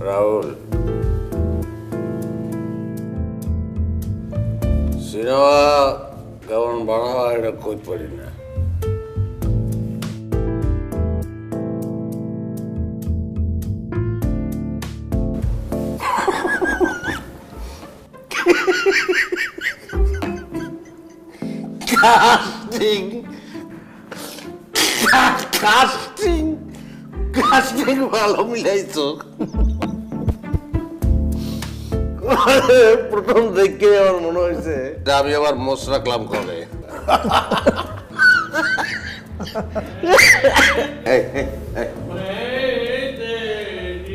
Rahul, cinema কেমন বানাবা এটা কই পারি না। কাস্টিং কাস্টিং কাস্টিং ভালো মিলাইছো। প্রথম দেখে আমার মনে হয়েছে আমি আবার মোষ রাখলাম করে।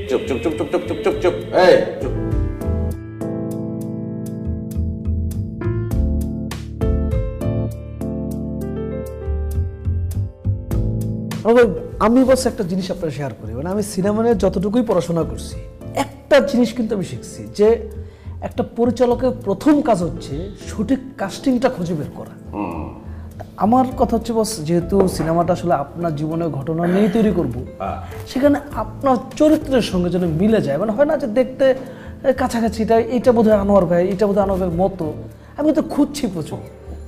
চুপ চুপ চুপ চুপ চুপ চুপ চুপ চুপ এই চুপ। আমি বস একটা জিনিস আপনার শেয়ার করি, মানে আমি সিনেমা নিয়ে যতটুকুই পড়াশোনা করছি একটা জিনিস কিন্তু আমি শিখছি যে একটা পরিচালকের প্রথম কাজ হচ্ছে সঠিক কাস্টিংটা খুঁজে বের করা। আমার কথা হচ্ছে বস, যেহেতু সিনেমাটা আসলে আপনার জীবনের ঘটনা নিয়েই তৈরি করব, সেখানে আপনার চরিত্রের সঙ্গে যেন মিলে যায়। মানে হয় না যে দেখতে কাছাকাছি, এইটা বোধহয় আনোয়ার ভাই, এটা বোধহয় আনোয়ার ভাইয়ের মতো। আমি তো খুঁজছি প্রচুর,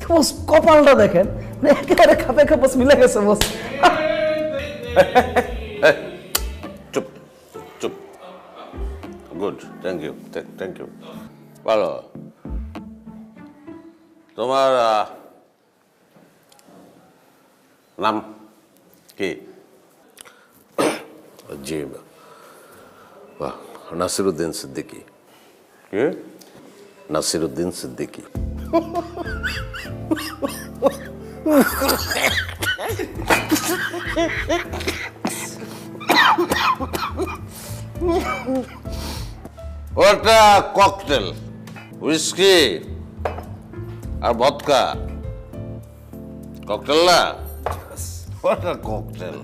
বস কপালটা দেখেন, মানে একেবারে খাপে খাপ বস মিলে গেছে বস। চুপ চুপ। Good, thank you thank you. ভালো। তোমার নাম কি? জি, বাহ, নাসিরুদ্দিন সিদ্দিকী। কি? নাসিরুদ্দিন সিদ্দিকী। ওটা ককটেল, হুইস্কি আর ভদকা। ককটেল না, ওটা ককটেল।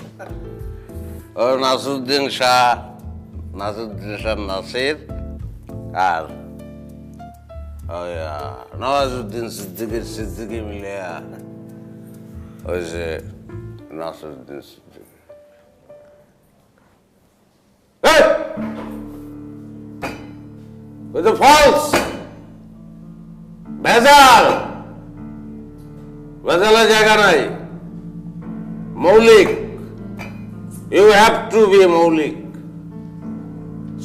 ও নাসিরুদ্দিন শাহ, নাসিরুদ্দিন শাহ নাসির আর নওয়াজুদ্দিন সিদ্দিকীর সিদ্দিকী মিলে ওই যে নাসিরুদ্দিন সিদ্দিকী। ফলস ভেজাল, ভেজালের জায়গা নাই। মৌলিক, ইউ হ্যাভ টু বি মৌলিক,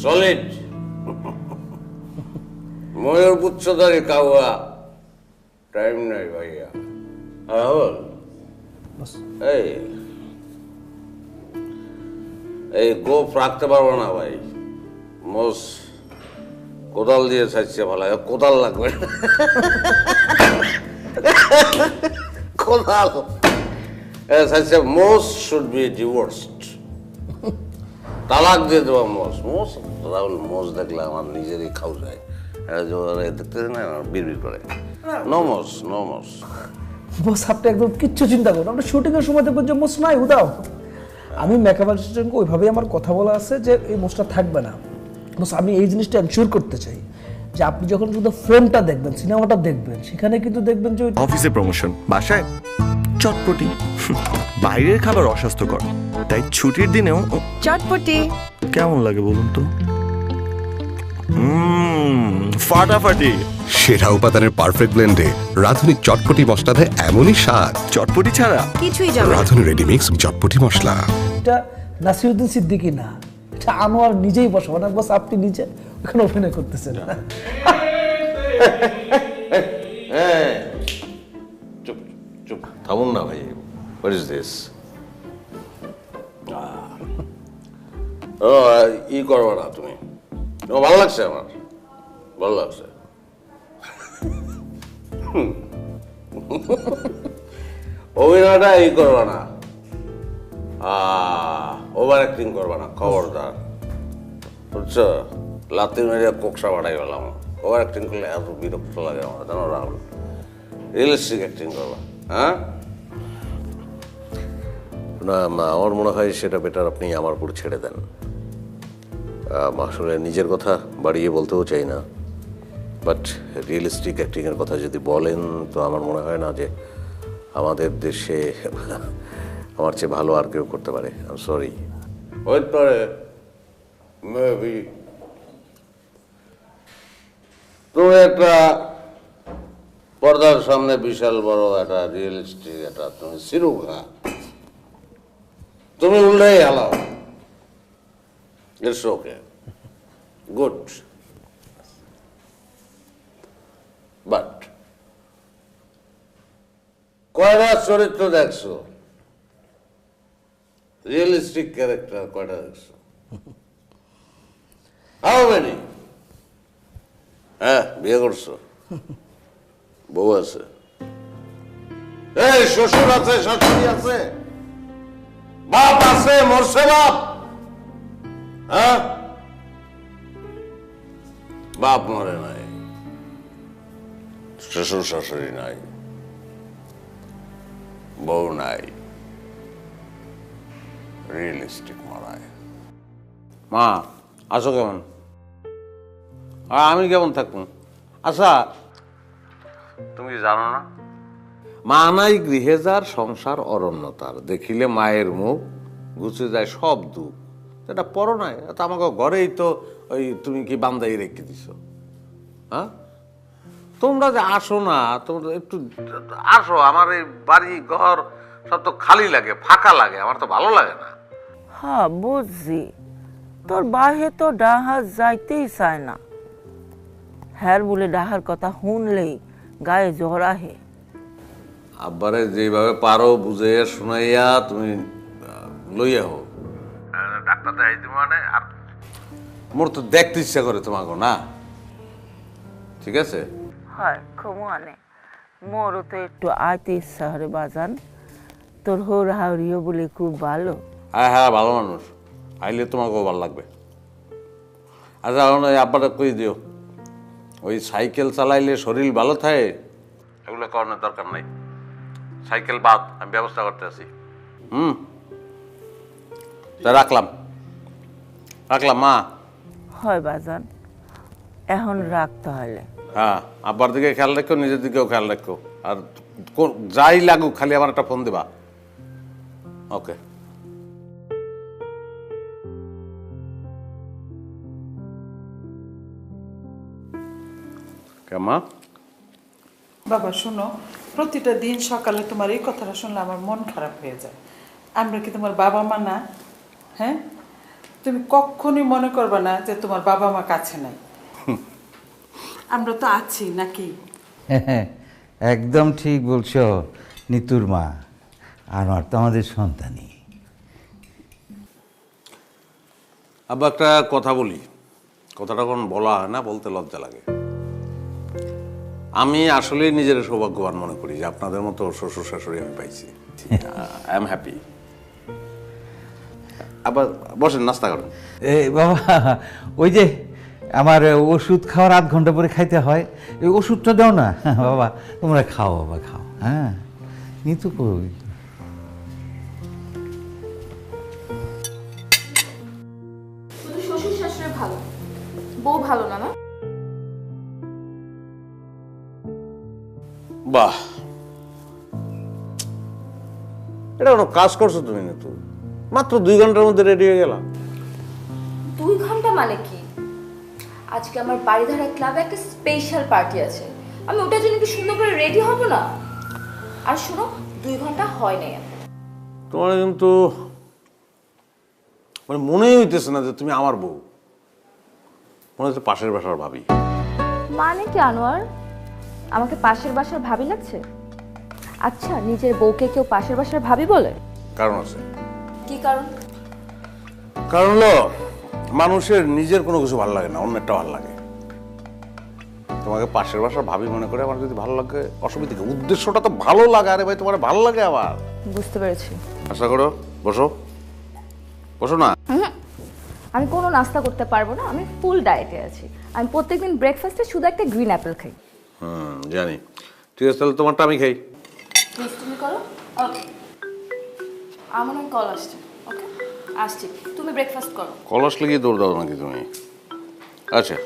সলিড। ময়ূর পুচ্ছধারী কাউয়া টাইম নাই ভাইয়া। এই গোপ রাখতে পারবো না ভাই। মোষ কোদাল দিয়ে ছাড়ছে ভালো, কোদাল লাগবে। কোদাল ছাড়ছে। মোষ শুড বি ডিভোর্সড, তালাক দিয়ে দেওয়া মোষ। মোষ রাহুল, মোষ দেখলে আমার নিজেরই খাও যায়। দেখতে না বিড়বিড় করে। নো মোষ, নো মোষ। বস আপনি একদম কিচ্ছু চিন্তা করুন, আমরা শুটিং এর সময় দেখবেন যে মোষ নাই, উদাও। আমি মেকআপ আর্টিস্টকে ওইভাবেই আমার কথা বলা আছে যে এই মোষটা থাকবে না। বস আমি এই জিনিসটা এনশিওর করতে চাই যে আপনি যখন শুধু ফ্রেমটা দেখবেন, সিনেমাটা দেখবেন, সেখানে কিন্তু দেখবেন যে অফিসে প্রমোশন, বাসায় চটপটি। বাইরের খাবার অস্বাস্থ্যকর, তাই ছুটির দিনেও চটপটি কেমন লাগে বলুন তো? ফাটাফাটি। সেরা উপাদানের পারফেক্ট ব্লেন্ডে রাঁধুনি চটপটি মশলা দেয় এমনই স্বাদ। চটপটি ছাড়া কিছুই যাবে না। রাঁধুনি রেডিমিক্স চটপটি মশলা। এটা নাসিরুদ্দিন সিদ্দিকী না, এটা আনোয়ার নিজেই বসে। মানে বস আপনি নিজে ওখানে অভিনয় করতেছেন। চুপ চুপ থামুন না ভাই। What is this? ই করবো না তুমি। ভালো লাগছে, আমার ভালো লাগছে। অভিনয়টা ই করবা না, ওভার অ্যাক্টিং করবা না, খবরদার, বুঝছো? লাতি মেরে কোকসা বাড়াই গেলাম। ওভার অ্যাক্টিং করলে এত বিরক্ত লাগে আমার, জানো রাহুল। রিয়েলিস্টিক অ্যাক্টিং করবা। হ্যাঁ না, আমার মনে হয় সেটা বেটার আপনি আমার উপর ছেড়ে দেন। আসলে নিজের কথা বাড়িয়ে বলতেও চাই না, বাট রিয়েলিস্টিক অ্যাক্টিংয়ের কথা যদি বলেন তো আমার মনে হয় না যে আমাদের দেশে আমার চেয়ে ভালো আর কেউ করতে পারে। I am sorry. হতে পারে, মেবি, তুমি একটা পর্দার সামনে বিশাল বড় একটা রিয়েলিস্টিক একটা তুমি সিরুখা, তুমি উল্টাই হালাও। ইটস ওকে, গুড, বাট কয়টা চরিত্র দেখছো? রিয়েলিস্টিক ক্যারেক্টার কয়টা দেখছো? How many? হ্যাঁ, বিয়ে করছো, বউ আছে, এই শ্বশুর আছে, শাশুড়ি আছে, বাপ আছে, মরছে বাপ? হ্যাঁ, বাপ মরে নাই, শ্বশুর শাশুড়ি নাই, বউ নাই, রিয়েলিস্টিক মারায়। মা আছো কেমন? আর আমি কেমন থাকবো? আচ্ছা, তুমি কি জানো না, মা নাই গৃহে যার সংসার অরণ্যতার, দেখিলে মায়ের মুখ গুছে যায় সব দুঃখ। এটা পড়ো নাই? তো আমাকে ঘরেই তো ওই তুমি কি বান্দাই রেখে দিছো। হ্যাঁ, তোমরা যে আসো না, তোমরা একটু আসো, আমার এই বাড়ি ঘর সব তো খালি লাগে, ফাঁকা লাগে, আমার তো ভালো লাগে না। হ্যাঁ বুঝছি, তোর বাহে তো ডাহার যাইতেই চায় না। হ্যার বলে ডাহার কথা শুনলেই গায়ে জ্বর আহে। আব্বারে যেভাবে পারো বুঝে শুনাইয়া তুমি লইয়া হো, ডাক্তার দেখাই দিব মানে। আর মোর তো দেখতে ইচ্ছা করে তোমাকে, না? ঠিক আছে, হয় খমুয়ানে, মোরও তো একটু আইতে ইচ্ছা হরে বাজান। তোর হোর হাওড়িও বলে খুব ভালো। হ্যাঁ হ্যাঁ, ভালো মানুষ, আইলে তোমাকেও ভালো লাগবে। আচ্ছা, এখন ওই আব্বাটা কই দিও, ওই সাইকেল চালাইলে শরীর ভালো থাকে, এগুলো করানোর দরকার নাই। সাইকেল বাদ, আমি ব্যবস্থা করতে আছি। তা রাখলাম মা। হয় বাজান, এখন রাখতে হলে। হ্যাঁ, আব্বার দিকে খেয়াল রাখো, নিজের দিকেও খেয়াল রাখো, আর যাই লাগুক খালি আমার একটা ফোন দিবা। ওকে। কেমা? বাবা শোনো, প্রতিটা দিন সকালে তোমার এই কথাটা শুনলে আমার মন খারাপ হয়ে যায়। আমরা কি তোমার বাবা মা না? হ্যাঁ, তুমি কখনই মনে করবে না যে তোমার বাবা মা কাছে নাই। আমরা তো আছি নাকি? একদম ঠিক বলছো নিতুর মা, আনোয়ার তো আমাদের সন্তানই। আব্বা একটা কথা বলি, কথাটা কোন বলা হয় না, বলতে লজ্জা লাগে। আমি আসলে নিজের সৌভাগ্যবান মনে করি যে আপনাদের মতো শ্বশুর শাশুড়ি আমি পাইছি। I am happy. আবার বসেন, নাস্তা করেন। বাবা, ওই যে আমার ওষুধ খাওয়ার 8 ঘন্টা পরে খাইতে হয়, এই ওষুধটা দাও না। বাবা তোমরা খাও, বাবা খাও। হ্যাঁ, নিতু কই? শুধু শ্বশুর শাশুড়ি ভালো, বউ ভালো না? না বাহ, এটা কোনো কাজ করছো তুমি না? তো মাত্র 2 ঘন্টার মধ্যে রেডি হয়ে গেলাম। 2 ঘন্টা মানে কি? আজকে আমার বাড়িধারা ক্লাবে একটা স্পেশাল পার্টি আছে, আমি ওটার জন্য কি সুন্দর করে রেডি হব না? আর শোনো, 2 ঘন্টা হয় নাই। তোমার কিন্তু মানে মনেই হইতেছে না যে তুমি আমার বউ, মনে হচ্ছে পাশের বাসার ভাবি। মানে কি আনোয়ার, আমাকে পাশের বাসার ভাবি লাগছে? আচ্ছা, নিজের বউকে কেউ পাশের বাসার ভাবি বলে? কারণ আছে। কি কারণ? কারণ হলো মানুষের নিজের কোনো কিছু ভালো লাগে না, অন্যেরটা ভালো লাগে। তোমাকে পাশের বাসার ভাবি মনে করে আমার যদি ভালো লাগে, অসুবিধা কি? উদ্দেশ্যটা তো ভালো লাগে। আরে ভাই, তোমার ভালো লাগে আবার। বুঝতে পেরেছি। আশা করো, বসো বসো না। আমি কোনো নাস্তা করতে পারবো না, আমি ফুল ডায়েটে আছি। আমি প্রত্যেকদিন ব্রেকফাস্টে শুধু একটা গ্রিন অ্যাপেল খাই। জানি। ঠিক আছে, তাহলে তোমারটা আমি খাই। প্লিজ তুমি করো। ওকে, আমার কল আসছে। ওকে, আসছি, তুমি ব্রেকফাস্ট করো। কলস লেগে দৌড় দাও নাকি তুমি? আচ্ছা।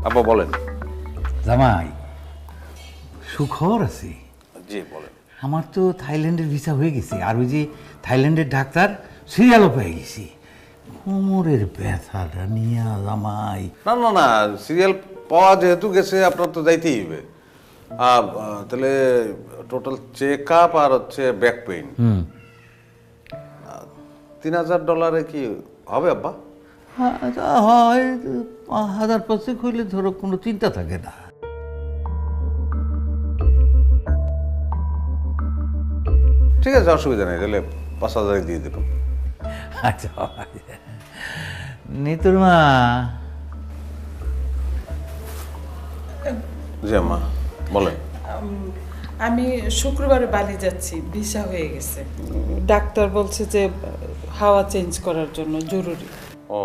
আপা বলেন। জামাই, সুখবর আছে। জি বলেন। আমার তো থাইল্যান্ডের ভিসা হয়ে গেছে, আর ওই যে থাইল্যান্ডের ডাক্তার সিরিয়ালও পেয়ে গেছি। কোমরের ব্যথাটা নিয়ে জামাই। না না না, সিরিয়াল পাওয়া যেহেতু গেছে আপনার তো যাইতেই হবে। তাহলে টোটাল চেক আপ আর হচ্ছে ব্যাক পেইন, $3000 কি হবে আব্বা? হয় 1000 হইলে ধরো কোনো চিন্তা থাকে না। ঠিক আছে, অসুবিধা নেই, তাহলে 5000 দিয়ে দেব। আচ্ছা নিতুর মা। জি আম্মা বলেন। আমি শুক্রবারে বালি যাচ্ছি, ভিসা হয়ে গেছে। ডাক্তার বলছে যে হাওয়া চেঞ্জ করার জন্য জরুরি। ও,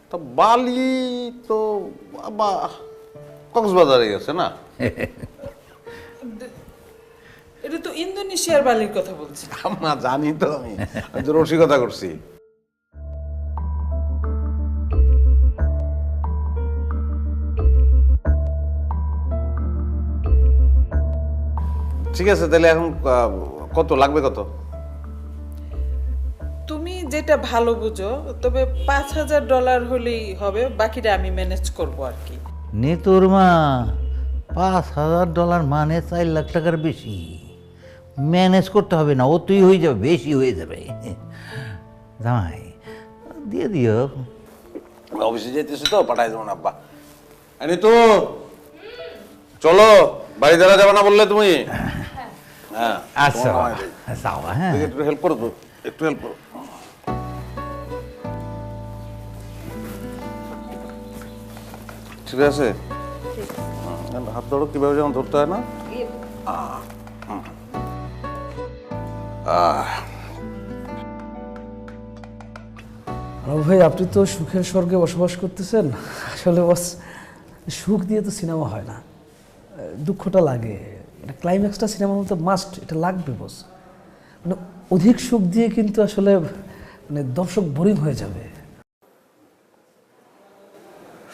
তা বালি তো আব্বা কক্সবাজারে গেছে না? এটা তো ইন্দোনেশিয়ার বালির কথা বলছি। আম্মা জানি তো, আমি তো রসিকতা করছি। ঠিক আছে, তাহলে এখন কত লাগবে? কত? তুমি যেটা ভালো বুঝো, তবে $5000 হলেই হবে, বাকিটা আমি ম্যানেজ করব আর কি। নিতুর মা, $5000 মানে 4 লাখ টাকার বেশি। ম্যানেজ করতে হবে না, অতই হয়ে যাবে, বেশি হয়ে যাবে। জামাই দিয়ে দিও। অফিসে যেতেছি তো, পাঠাই দেবো না আব্বা। আনি তো চলো, বাড়ি যারা যাবে না বললে তুমি? হ্যাঁ আচ্ছা যাও। হ্যাঁ একটু হেল্প করো তো, একটু হেল্প করো। ঠিক আছে, হাত ধরো, কিভাবে যেমন ধরতে হয় না। ভাই, আপনি তো সুখের স্বর্গে বসবাস করতেছেন। আসলে বস, সুখ দিয়ে তো সিনেমা হয় না, দুঃখটা লাগে। এটা ক্লাইম্যাক্সটা সিনেমার মধ্যে মাস্ট, এটা লাগবে বস। মানে অধিক সুখ দিয়ে কিন্তু আসলে মানে দর্শক বোরিং হয়ে যাবে।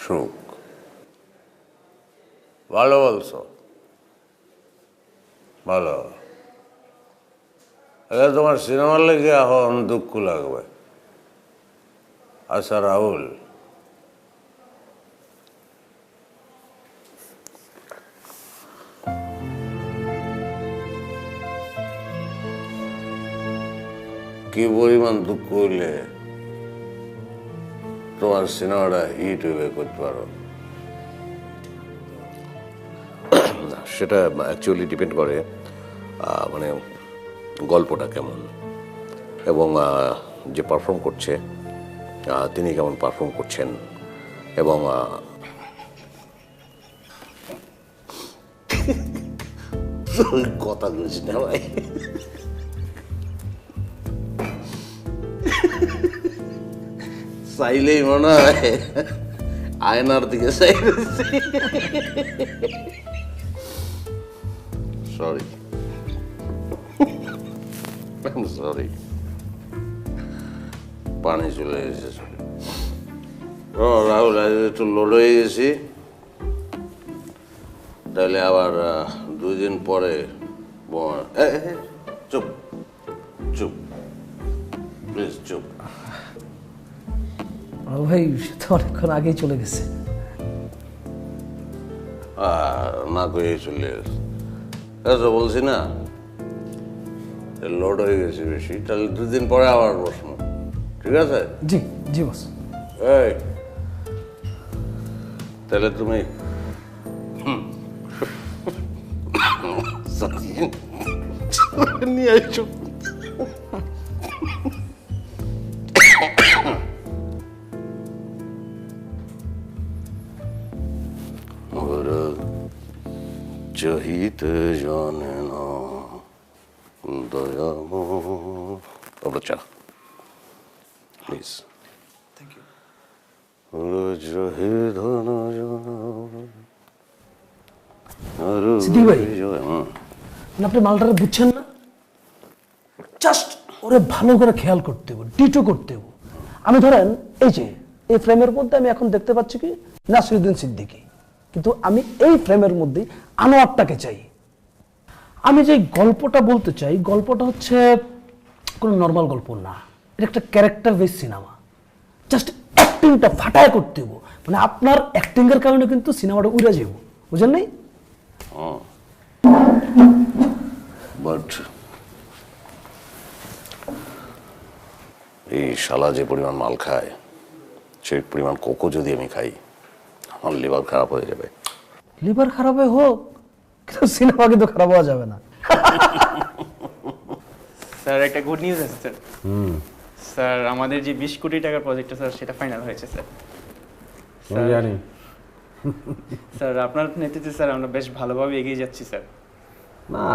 সুখ ভালো বলছো, ভালো। এবার তোমার সিনেমার লেগে এখন দুঃখ লাগবে। আচ্ছা রাহুল, কি পরিমাণ দুঃখ হইলে তোমার সিনেমাটা হিট হইবে করতে পারো? সেটা অ্যাকচুয়ালি ডিপেন্ড করে মানে গল্পটা কেমন এবং যে পারফর্ম করছে তিনি কেমন পারফর্ম করছেন এবং কথা বলছি না ভাই, চাইলেই মনে হয় আয়নার দিকে সরি সরি, পানি চলে এসেছে। রাহুল, আজ একটু লোড হয়ে গেছি, তাহলে আবার 2 দিন পরে চুপ চুপ প্লিজ চুপ। ভাই, সে তো অনেকক্ষণ আগেই চলে গেছে। না কয়ে চলে গেছে, বলছি না লোড হয়ে গেছে বেশি, তাহলে 2 দিন পরে আবার বসবো, ঠিক আছে? জি জি বস। এই তাহলে তুমি নিয়ে আসছো। চাহিতে জানে না দয়াম। ওটা চা প্লিজ। Thank you. সিদ্দিক ভাই, আপনি মালটারে বুঝছেন না? জাস্ট ওরে ভালো করে খেয়াল করতে হবে, ডিটো করতে হবে। আমি ধরেন এই যে এই ফ্রেমের মধ্যে আমি এখন দেখতে পাচ্ছি কি নাসিরুদ্দিন সিদ্দিকী, কিন্তু আমি এই ফ্রেমের মধ্যে আনোয়ারটাকে চাই। আমি যে গল্পটা বলতে চাই, গল্পটা হচ্ছে কোনো নর্মাল গল্প না, এটা একটা ক্যারেক্টার বেস সিনেমা। জাস্ট অ্যাক্টিংটা ফাটায় করতে হবো, মানে আপনার অ্যাক্টিংয়ের কারণে কিন্তু সিনেমাটা উড়ে যাব, বুঝেন নাই? বাট এই শালা যে পরিমাণ মাল খায়, সেই পরিমাণ কোকো যদি আমি খাই, আমার লিভার খারাপ হয়ে যাবে। লিভার খারাপ হয়ে হোক, কিন্তু সিনেমা কিন্তু খারাপ হওয়া যাবে না। স্যার একটা গুড নিউজ আছে স্যার। স্যার আমাদের যে 20 কোটি টাকার প্রজেক্টটা স্যার সেটা ফাইনাল হয়েছে স্যার। জানি স্যার আপনার নেতৃত্বে স্যার আমরা বেশ ভালোভাবে এগিয়ে যাচ্ছি স্যার। না,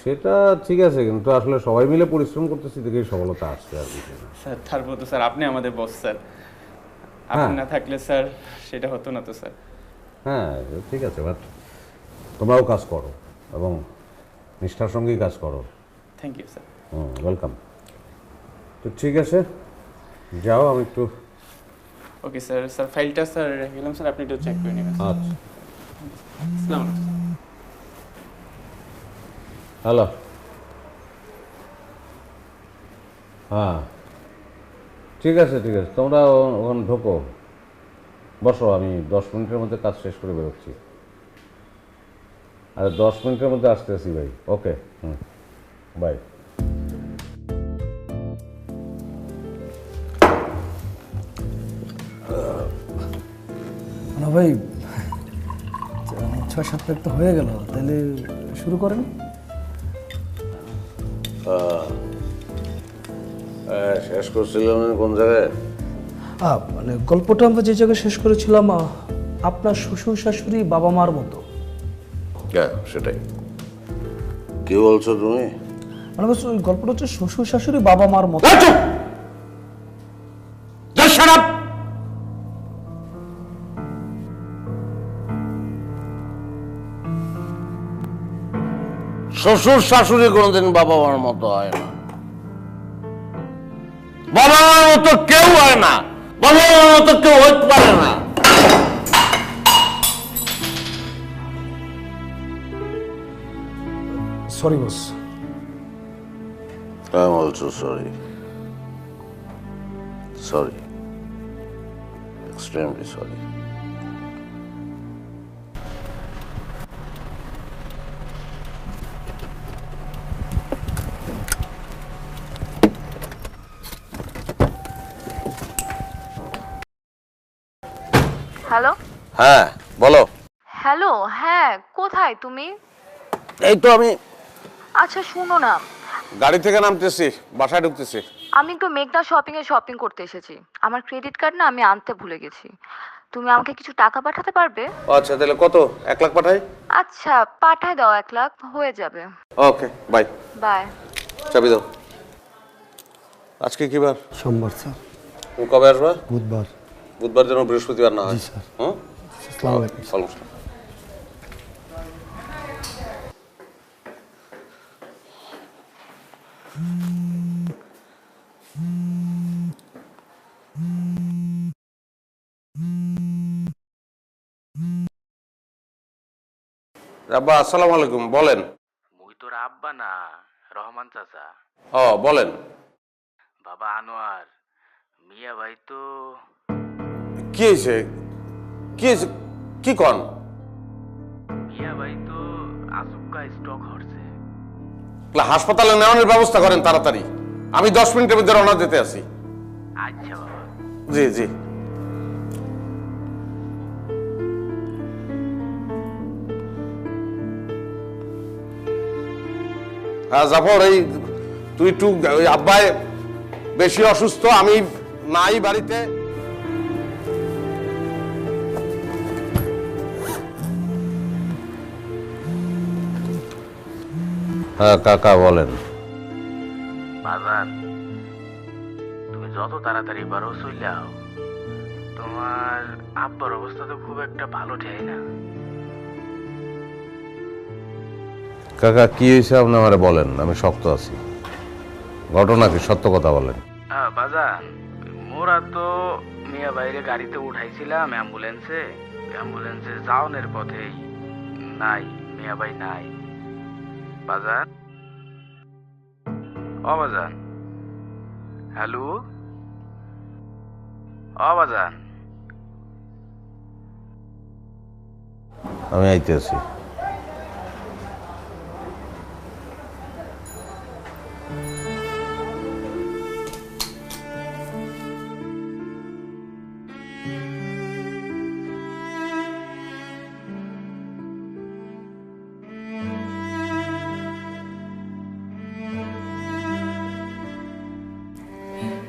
সেটা ঠিক আছে, কিন্তু আসলে সবাই মিলে পরিশ্রম করতেছি দেখেই সফলতা আসছে আর কিছু না। স্যার তারপর তো স্যার আপনি আমাদের বস স্যার, আপনি না থাকলে স্যার সেটা হতো না তো স্যার। হ্যাঁ ঠিক আছে, বাট তোমরাও কাজ করো এবং নিষ্ঠার সঙ্গেই কাজ করো। Thank you sir. ওয়েলকাম। তো ঠিক আছে, যাও, আমি একটু। Okay sir. স্যার ফাইলটা স্যার রেখে গেলাম স্যার, আপনি একটু চেক করে নেবেন। আচ্ছা, আসসালামু আলাইকুম। হ্যালো। হ্যাঁ ঠিক আছে, ঠিক আছে, তোমরা ওখানে ঢোকো, বসো, আমি 10 মিনিটের মধ্যে কাজ শেষ করে বেরোচ্ছি। আর 10 মিনিটের মধ্যে আসতেছি ভাই। ওকে, বাই। না ভাই, 6-7 প্লেট তো হয়ে গেল, তাহলে শুরু করেন। শেষ করছিলাম কোন জায়গায়? মানে গল্পটা আমরা যে জায়গায় শেষ করেছিলাম, আপনার শ্বশুর শাশুড়ি বাবা মার মতো। হ্যাঁ সেটাই। কি বলছো তুমি? মানে বলছি ওই গল্পটা হচ্ছে শ্বশুর শাশুড়ি বাবা মার মতো। শ্বশুর শাশুড়ি কোনোদিন বাবা মার মতো হয় না। বাবা মার মতো কেউ হয় না, বাবা মার মতো কেউ হইতে পারে না। Sorry boss. I'm also sorry. Sorry. Extremely sorry. Hello হ্যাঁ বলো। হ্যালো, হ্যাঁ কোথায় তুমি? এই তো আমি আচ্ছা শোনো না, গাড়ি থেকে নামতেছি, বাসায় ঢুকতেছি। আমি একটু মেঘনা শপিং করতে এসেছি। আমার ক্রেডিট কার্ড না আমি আনতে ভুলে গেছি। তুমি আমাকে কিছু টাকা পাঠাতে পারবে? আচ্ছা তাহলে কত? 1 লাখ পাঠাই? আচ্ছা পাঠায় দাও, 1 লাখ হয়ে যাবে। Okay bye. বাই। চাবি দাও। আজকে কি বার? সোমবার স্যার। তুমি কবে আসবা? বুধবার। বুধবার যেন বৃহস্পতিবার না হয়। জি স্যার। হুম। আসসালামু আলাইকুম। ওয়ালাইকুম আসসালাম। আব্বা আসসালামু আলাইকুম, বলেন। মুই তোর আব্বা না, রহমান চাচা। ও বলেন। বাবা আনোয়ার, মিয়া ভাই তো। কি হয়েছে? কি হয়েছে? কি কন? মিয়া ভাই তো আচুক্কা স্ট্রোক হচ্ছে। হাসপাতালে নেওয়ানোর ব্যবস্থা করেন তাড়াতাড়ি। আমি 10 মিনিটের মধ্যে রওনা দিতে আছি। আচ্ছা বাবা। জি জি। হ্যাঁ জাফর, এই তুই একটু ওই আব্বাই বেশি অসুস্থ, আমি নাই বাড়িতে। হ্যাঁ কাকা বলেন। বাজান, তুমি যত তাড়াতাড়ি পারো চলে আও। তোমার আব্বার অবস্থা তো খুব একটা ভালো ঠেয় না। কাকা কি হয়েছে আপনি আমারে বলেন, আমি শক্ত আছি। ঘটনা কি, সত্য কথা বলেন। বাজান, মোরা তো মিয়া বাইরে গাড়িতে উঠাইছিলাম অ্যাম্বুলেন্সে যাওনের পথেই নাই, মিয়া ভাই নাই। বাজান, ও বাজান, হ্যালো, ও বাজান। আমি আইতেছি।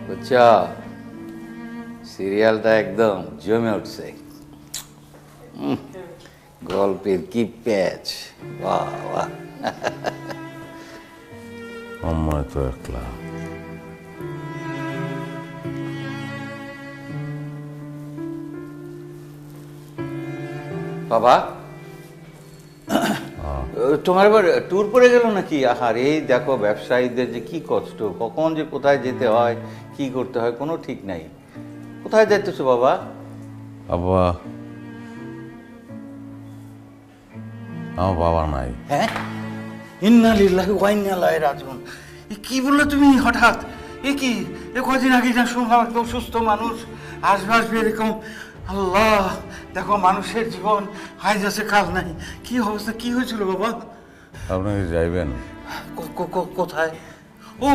বুঝছো, সিরিয়ালটা একদম জমে উঠছে। গল্পের কি প্যাচ! বাহ বাহ। আমার তো একলা। বাবা, তোমার এবার ট্যুর পড়ে গেল নাকি? আহার, এই দেখো ব্যবসায়ীদের যে কি কষ্ট, কখন যে কোথায় যেতে হয়, কি করতে হয়, কোনো ঠিক নাই। কোথায় যাইতেছো বাবা? আব্বা, আমার বাবা নাই। হ্যাঁ, ইন্না লিল্লাহি ওয়া ইন্না ইলাইহি রাজিউন। কি বললে তুমি হঠাৎ? এ কি, এ কদিন আগে যা শুনলাম একদম সুস্থ মানুষ, আসবে এরকম। আল্লাহ, দেখো মানুষের জীবন আজ আছে কাল নাই। কি অবস্থা, কি হয়েছিল বাবা? আপনি কি যাইবেন? কোথায়? ও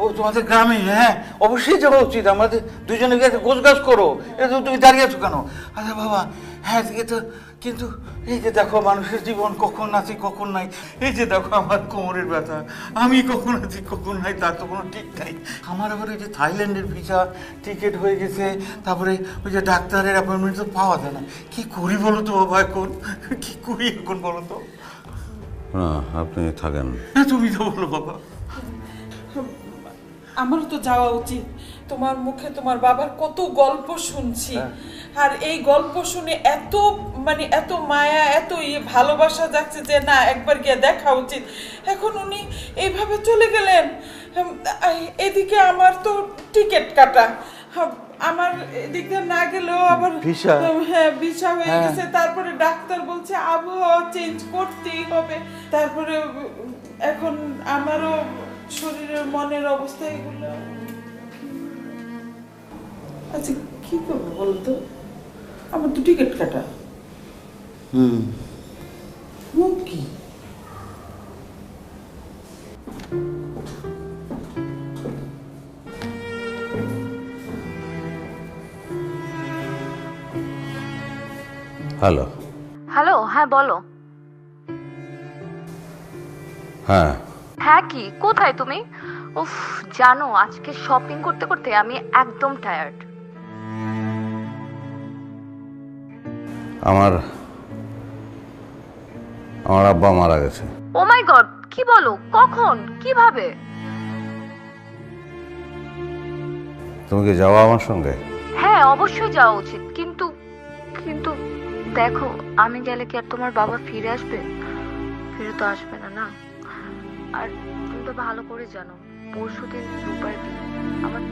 ও তোমাদের গ্রামে? হ্যাঁ, অবশ্যই যাওয়া উচিত। আমাদের দুজনে গিয়ে গোছগাছ করো। এটা তুমি দাঁড়িয়ে আছো কেন? আচ্ছা বাবা, হ্যাঁ তো, কিন্তু এই যে দেখো মানুষের জীবন কখন আছে কখন নাই। এই যে দেখো আমার কোমরের ব্যথা, আমি কখন আছি কখন নাই তার তো কোনো ঠিক নাই। আমার আবার ওই যে থাইল্যান্ডের ভিসা টিকিট হয়ে গেছে, তারপরে ওই যে ডাক্তারের অ্যাপয়েন্টমেন্ট তো পাওয়া যায় না। কি করি বলো তো বাবা এখন? কি করি এখন বলো তো? না, আপনি থাকেন। হ্যাঁ, তুমি তো বলো বাবা। আমারও তো যাওয়া উচিত। তোমার মুখে তোমার বাবার কত গল্প শুনছি, আর এই গল্প শুনে এত মায়া, এত ভালোবাসা যাচ্ছে যে না, একবার গিয়ে দেখা উচিত। এখন উনি এইভাবে চলে গেলেন, এদিকে আমার তো টিকিট কাটা, আমার এদিক দিয়ে না গেলেও আবার ভিসা। হ্যাঁ, ভিসা হয়ে গেছে। তারপরে ডাক্তার বলছে আবহাওয়া চেঞ্জ করতেই হবে। তারপরে এখন আমারও শরীরের মনের অবস্থা এগুলো। আচ্ছা কি করবো বলতো? আমার তো টিকিট কাটা। কি হ্যালো। হ্যালো, হ্যাঁ বলো। হ্যাঁ, হ্যাঁ কি, কোথায় তুমি? উফ, জানো আজকে শপিং করতে করতে আমি একদম টায়ার্ড। আমার আব্বা মারা গেছে। ও মাই গড, কি বলো? কখন, কিভাবে? তুমি কি যাওয়া আমার সঙ্গে? হ্যাঁ অবশ্যই যাওয়া উচিত, কিন্তু কিন্তু দেখো, আমি গেলে কি আর তোমার বাবা ফিরে আসবে? ফিরে তো আসবে না, না? আর তুমি তো ভালো করে জানো পরশুদিন রূপার বিয়ে। আমার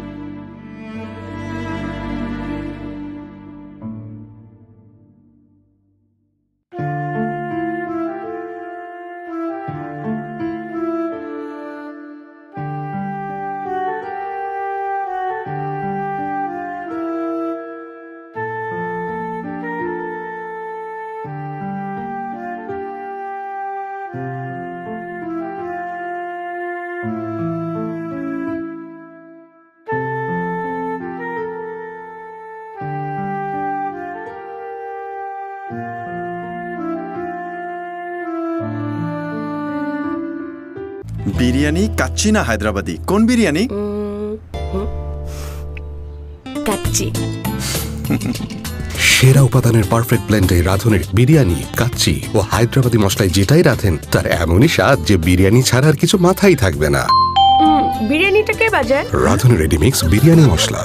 বিরিয়ানি কাচ্চি না হায়দ্রাবাদি, কোন বিরিয়ানি? কাচ্চি। সেরা উপাদানের পারফেক্ট ব্লেন্ডে রাঁধুনের বিরিয়ানি, কাচ্চি ও হায়দ্রাবাদি মশলায় যেটাই রাঁধেন তার এমনই স্বাদ যে বিরিয়ানি ছাড়া আর কিছু মাথায় থাকবে না। বিরিয়ানিটা কে বাজায়? রাঁধুনের রেডিমিক্স বিরিয়ানি মশলা।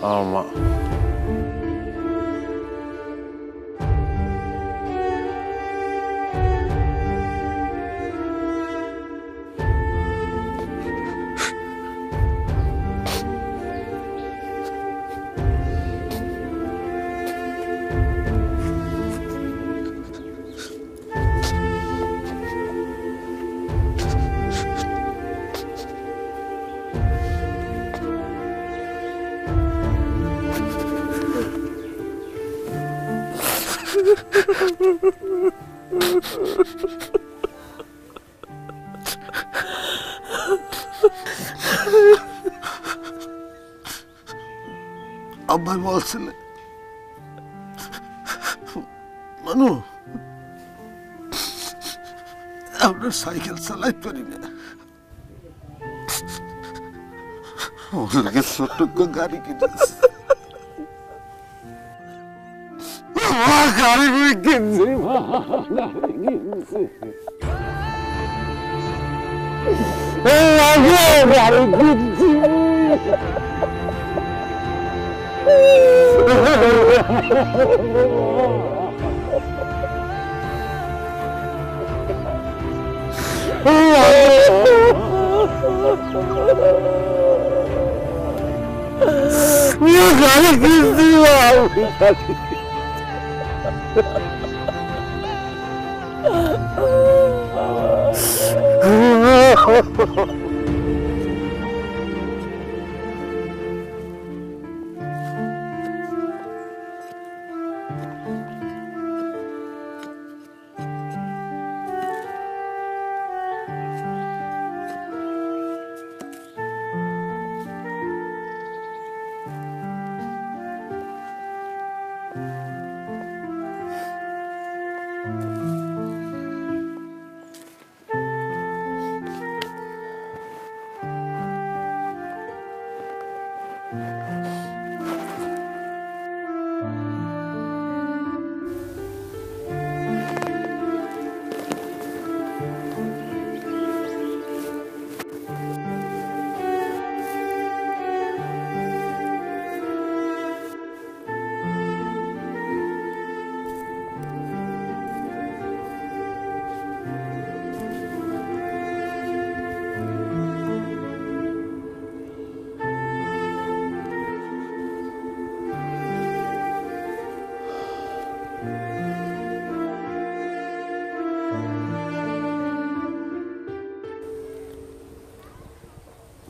আমার মা আব্বাই বলছিলে মানু আমরা সাইকেল চালাই পারি না, ওর লাগে ছোট্ট গাড়ি কিনেছে। গাড়ি কিনছি, গাড়ি কিনছি।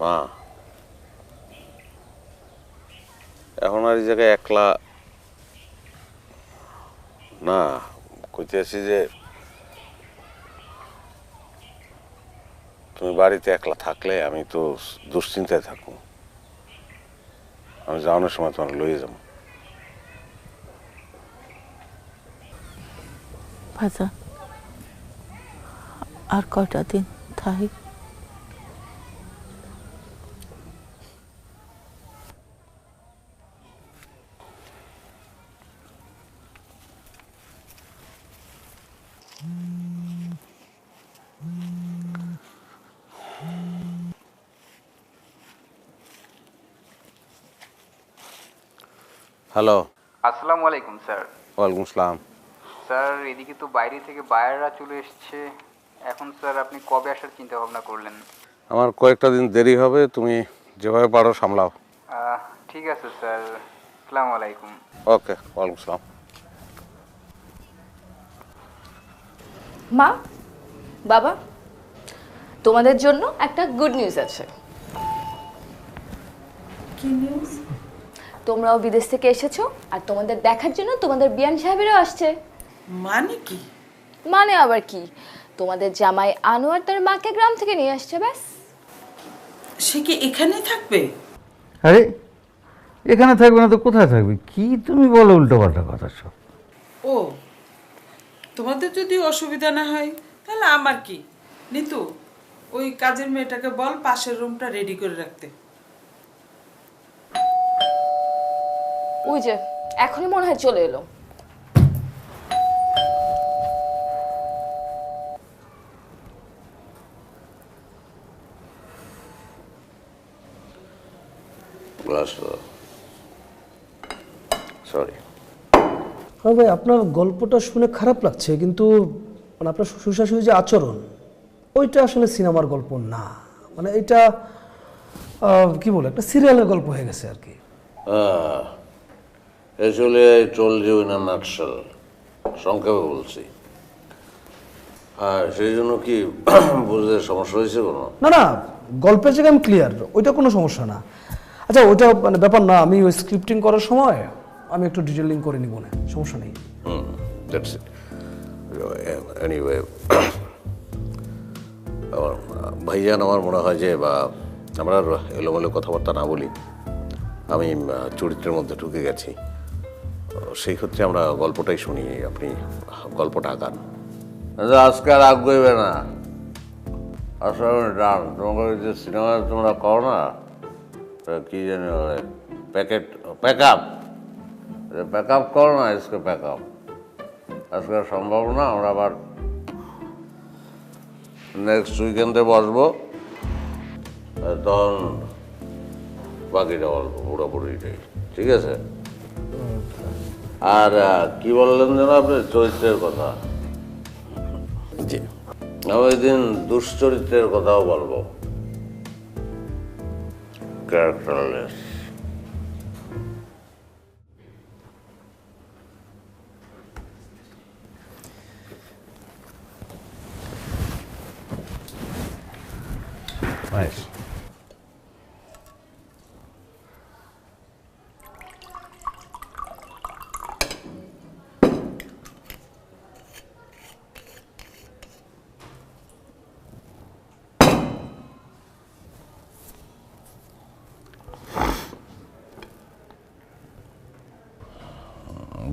মা এখন আর এই জায়গায় একলা না, কইতে আছি যে তুমি বাড়িতে একলা থাকলে আমি তো দুশ্চিন্তায় থাকবো। আমি যাওয়ানোর সময় তোমার লইয়ে যাবো। ভাজা আর কয়টা দিন থাকি। হ্যালো, আসসালামু আলাইকুম স্যার। ওয়ালাইকুম আসসালাম। স্যার এদিকে তো বাইরে থেকে বায়াররা চলে এসছে, এখন স্যার আপনি কবে আসার চিন্তা ভাবনা করলেন? আমার কয়েকটা দিন দেরি হবে, তুমি যেভাবে পারো সামলাও। ঠিক আছে স্যার, আসসালামু আলাইকুম। ওকে, ওয়ালাইকুম আসসালাম। মা, বাবা, তোমাদের জন্য একটা গুড নিউজ আছে। কি নিউজ? তোমরাও বিদেশ থেকে এসেছো আর তোমাদের দেখার জন্য তোমাদের বিয়ান সাহেবেরও আসছে। মানে কি? মানে আবার কি, তোমাদের জামাই আনোয়ার তার মাকে গ্রাম থেকে নিয়ে আসছে, ব্যাস। সে কি এখানেই থাকবে? আরে এখানে থাকবে না তো কোথায় থাকবে? কি তুমি বলো উল্টো পাল্টা কথা সব। ও, তোমাদের যদি অসুবিধা না হয় তাহলে আমার কি। নিতু, ওই কাজের মেয়েটাকে বল পাশের রুমটা রেডি করে রাখতে। ওই যে এখনই মনে হয় চলে এলো। Glass sorry. হ্যাঁ ভাই, আপনার গল্পটা শুনে খারাপ লাগছে, কিন্তু মানে আপনার শ্বশুর শাশুড়ির যে আচরণ, ওইটা আসলে সিনেমার গল্প না। মানে এটা কি বলে, একটা সিরিয়ালের গল্প হয়ে গেছে আর কি। Actually I told you in a nutshell, সংক্ষেপে বলছি। আর সেই জন্য কি বুঝতে সমস্যা হয়েছে কোনো? না না, গল্পের জায়গায় আমি ক্লিয়ার, ওইটা কোনো সমস্যা না। আচ্ছা, ওইটা মানে ব্যাপার না, আমি ওই স্ক্রিপ্টিং করার সময় আমি একটু ডিটেলিং করে নিব, না সমস্যা নেই। That's it. এনিওয়ে, আমার ভাইজান, আমার মনে হয় যে বা আমরা এলোমেলো কথাবার্তা না বলি, আমি চরিত্রের মধ্যে ঢুকে গেছি। সেই ক্ষেত্রে আমরা গল্পটাই শুনি, আপনি গল্পটা আঁকান। আজকে আর আগ্রহী না, আসলে ডান। তোমাকে যে সিনেমা তোমরা করো না, কি জানি প্যাক আপ করো না, আজকে প্যাক আপ। আজকে সম্ভব না, আমরা আবার নেক্সট উইকেন্ডে বসবো, তখন বাকিটা বলবো পুরোপুরিটাই, ঠিক আছে? আর কি বললেন যেন আপনি, চরিত্রের কথা? জি, আমি ওই দিন দুশ্চরিত্রের কথাও বলবো, ক্যারেক্টারলেস। Nice.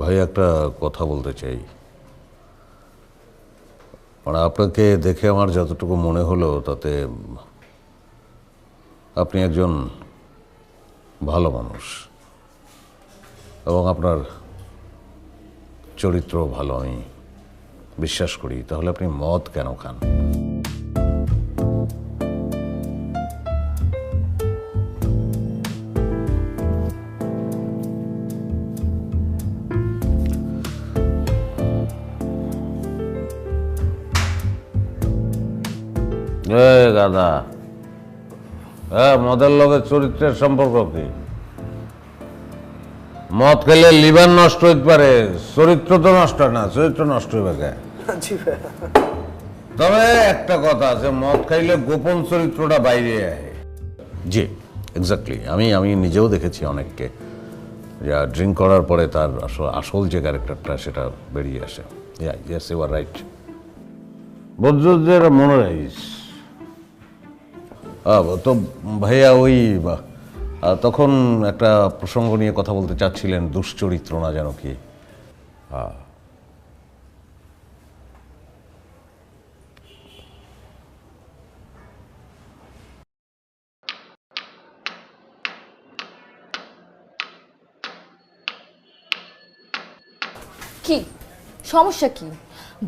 ভাই, একটা কথা বলতে চাই। মানে আপনাকে দেখে আমার যতটুকু মনে হলো, তাতে আপনি একজন ভালো মানুষ এবং আপনার চরিত্র ভালো, আমি বিশ্বাস করি। তাহলে আপনি মদ কেন খান? গাদা, মদের লগে চরিত্রের সম্পর্ক কি? মদ খেলে লিভার নষ্ট হইতে পারে, চরিত্র তো নষ্ট হয় না। চরিত্র নষ্ট হইবে কে? তবে একটা কথা আছে, মদ খাইলে গোপন চরিত্রটা বাইরে আসে। জি, এক্স্যাক্টলি। আমি নিজেও দেখেছি অনেককে, যা ড্রিঙ্ক করার পরে তার আসল যে ক্যারেক্টারটা সেটা বেরিয়ে আসে। Yes, you are right. বৌদ্ধদের মনে রাখিস। তো ভাইয়া, ওই তখন একটা প্রসঙ্গ নিয়ে কথা বলতে চাচ্ছিলেন, দুশ্চরিত্র না যেন কি? কি সমস্যা? কি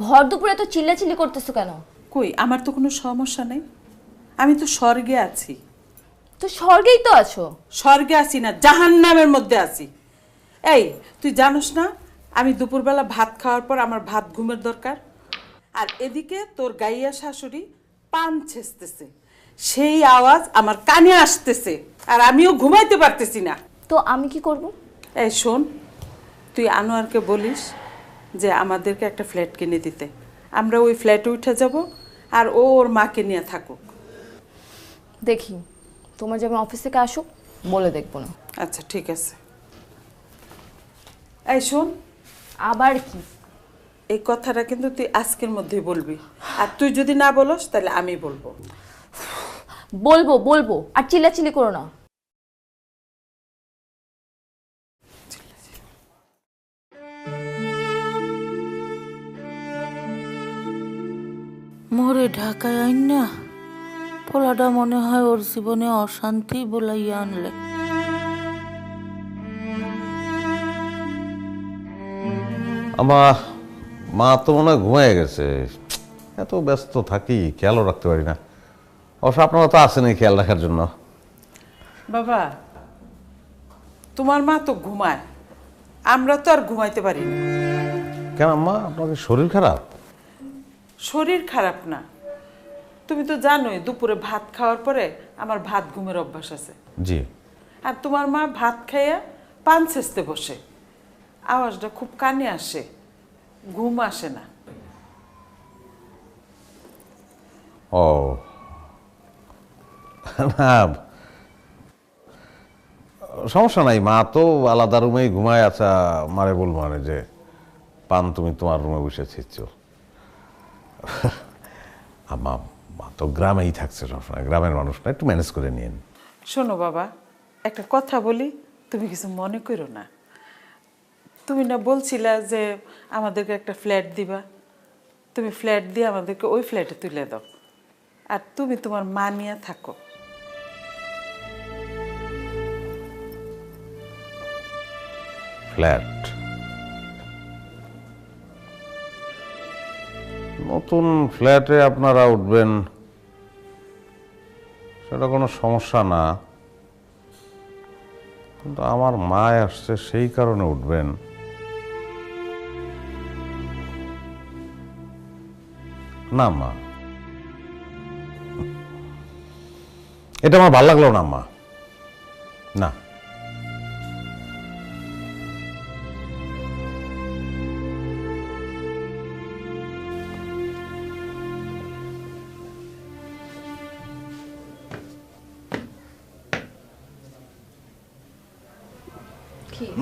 ভর দুপুরে তো চিল্লাচিল্লি করতেছো কেন? কই, আমার তো কোনো সমস্যা নেই, আমি তো স্বর্গে আছি। তো স্বর্গেই তো আছো। স্বর্গে আছি না, জাহান্নামের মধ্যে আছি। এই, তুই জানোস না আমি দুপুরবেলা ভাত খাওয়ার পর আমার ভাত ঘুমের দরকার। আর এদিকে তোর গাইয়া শাশুড়ি পান ছেঁচতেছে, সেই আওয়াজ আমার কানে আসতেছে, আর আমিও ঘুমাইতে পারতেছি না। তো আমি কি করব? এই শোন, তুই আনোয়ারকে বলিস যে আমাদেরকে একটা ফ্ল্যাট কিনে দিতে, আমরা ওই ফ্ল্যাটে উঠে যাব, আর ও ওর মাকে নিয়ে থাকুক। দেখি, তোমার যখন অফিস থেকে আসুক বলে দেখবো না। আচ্ছা, ঠিক আছে। এই শোন, আবার কি? এই কথাটা কিন্তু তুই আজকের মধ্যেই বলবি, আর তুই যদি না বলস তাহলে আমি বলবো। বলবো বলবো, আর চিল্লাচিল্লি করো না। মোরে ঢাকায় আইন না, পোলাটা মনে হয় ওর জীবনে অশান্তি বলাইয়া আনলে। আমার মা তো মনে হয় ঘুমিয়ে গেছে, এত ব্যস্ত থাকি খেয়ালও রাখতে পারি না। অবশ্য আপনারা তো আসেনি খেয়াল রাখার জন্য। বাবা, তোমার মা তো ঘুমায়, আমরা তো আর ঘুমাইতে পারি না। কেন আম্মা, আপনাদের শরীর খারাপ? শরীর খারাপ না, তুমি তো জানোই দুপুরে ভাত খাওয়ার পরে আমার ভাত ঘুমের অভ্যাস আছে। জি। আর তোমার মা ভাত খাইয়া পান ছেঁচতে বসে, আওয়াজটা খুব কানে আসে, ঘুম আসে না। ও না, সমস্যা নাই, মা তো আলাদা রুমেই ঘুমায়। আচ্ছা, মারে বলবো মানে যে পান তুমি তোমার রুমে বসে ছিচ্ছ। মা তো গ্রামেই থাকছে সবসময়, গ্রামের মানুষ না, একটু ম্যানেজ করে নিন। শোনো বাবা, একটা কথা বলি, তুমি কিছু মনে করো না। তুমি না বলছিলা যে আমাদেরকে একটা ফ্ল্যাট দিবা, তুমি ফ্ল্যাট দিয়ে আমাদেরকে ওই ফ্ল্যাটে তুলে দাও, আর তুমি তোমার মা নিয়ে থাকো। ফ্ল্যাট, নতুন ফ্ল্যাটে আপনারা উঠবেন, সেটা কোনো সমস্যা না, কিন্তু আমার মা আসছে সেই কারণে উঠবেন। না মা, এটা আমার ভালো লাগলো না মা, না।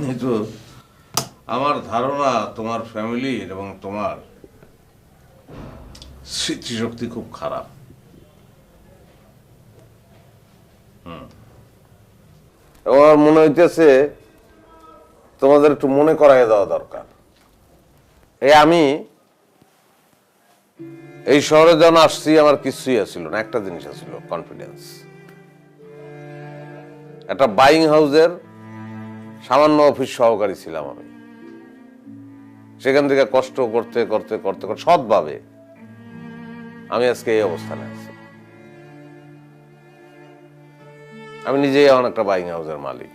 নিতু, আমার ধারণা তোমার ফ্যামিলির এবং তোমার স্মৃতিশক্তি খুব খারাপ। আমার মনে হইতেছে তোমাদের একটু মনে করাই দেওয়া দরকার। আমি এই শহরে যখন আসছি আমার কিছুই আসছিল না, একটা জিনিস আসছিল, কনফিডেন্স। একটা বাইং হাউসের সামান্য অফিস সহকারী ছিলাম আমি। সেখান থেকে কষ্ট করতে করতে করতে করতে সৎভাবে আমি আজকে এই অবস্থানে আছি। আমি নিজেই এখন একটা বাইং হাউসের মালিক।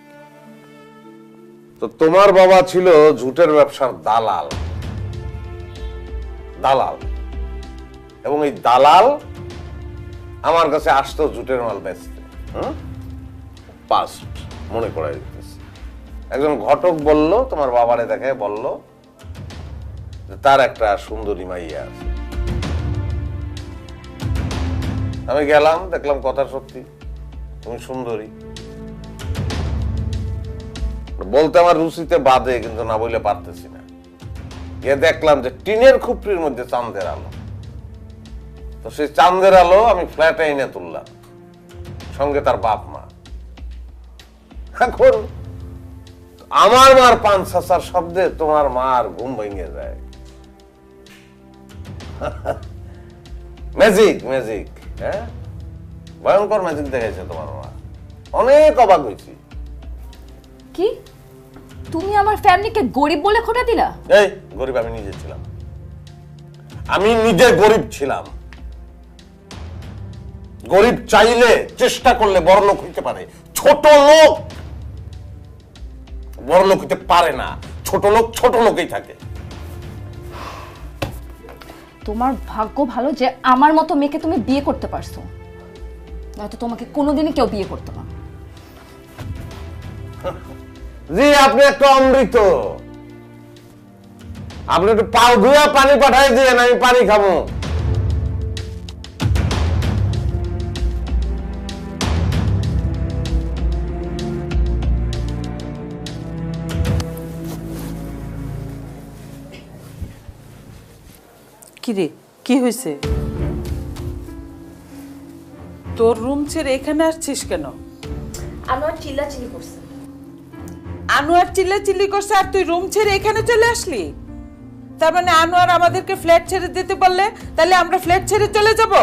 তো তোমার বাবা ছিল ঝুটের ব্যবসার দালাল, দালাল, এবং এই দালাল আমার কাছে আসতো ঝুটের মাল বেচতে। পাস্ট মনে করাই দিতেছে। একজন ঘটক বলল, তোমার বাবারে দেখে বলল যে তার একটা সুন্দরী মাইয়া আছে। আমি গেলাম, দেখলাম কথা সত্যি, তুমি সুন্দরী। বলতে আমার রুচিতে বাদে, কিন্তু না বলে পারতেছি না। গিয়ে দেখলাম যে টিনের খুপড়ির মধ্যে চাঁদের আলো। তো সেই চাঁদের আলো আমি ফ্ল্যাটে এনে তুললাম, সঙ্গে তার বাপ মা। এখন আমার মার পান ছাসার শব্দে তোমার মার ঘুম ভেঙে যায়। ম্যাজিক, ম্যাজিক, হ্যাঁ, ভয়ঙ্কর ম্যাজিক দেখাইছে তোমার মা। অনেক অবাক হয়েছি। কি তুমি আমার ফ্যামিলিকে গরিব বলে খোটা দিলা? এই গরিব আমি নিজে ছিলাম, আমি নিজে গরিব ছিলাম। গরিব চাইলে চেষ্টা করলে বড় লোক হইতে পারে, ছোট লোক বড় লোক হইতে পারে না। ছোট লোক ছোট লোকই থাকে। তোমার ভাগ্য ভালো যে আমার মতো মেয়েকে তুমি বিয়ে করতে পারছো, নয়তো তোমাকে কোনোদিনই কেউ বিয়ে করতো না। জি, আপনি একটা অমৃত। আপনি একটু পাও ধুয়ে পানি পাঠাই দিয়ে, আমি পানি খাবো। কিরে, কি হয়েছে? তোর রুম ছেড়ে এখানে আসছিস কেন? আনোয়ার চিল্লাচিল্লি করছে। আনোয়ার চিল্লাচিল্লি করছে আর তুই রুম ছেড়ে এখানে চলে আসলি? তার মানে আনোয়ার আমাদেরকে ফ্ল্যাট ছেড়ে দিতে বললে তাহলে আমরা ফ্ল্যাট ছেড়ে চলে যাব?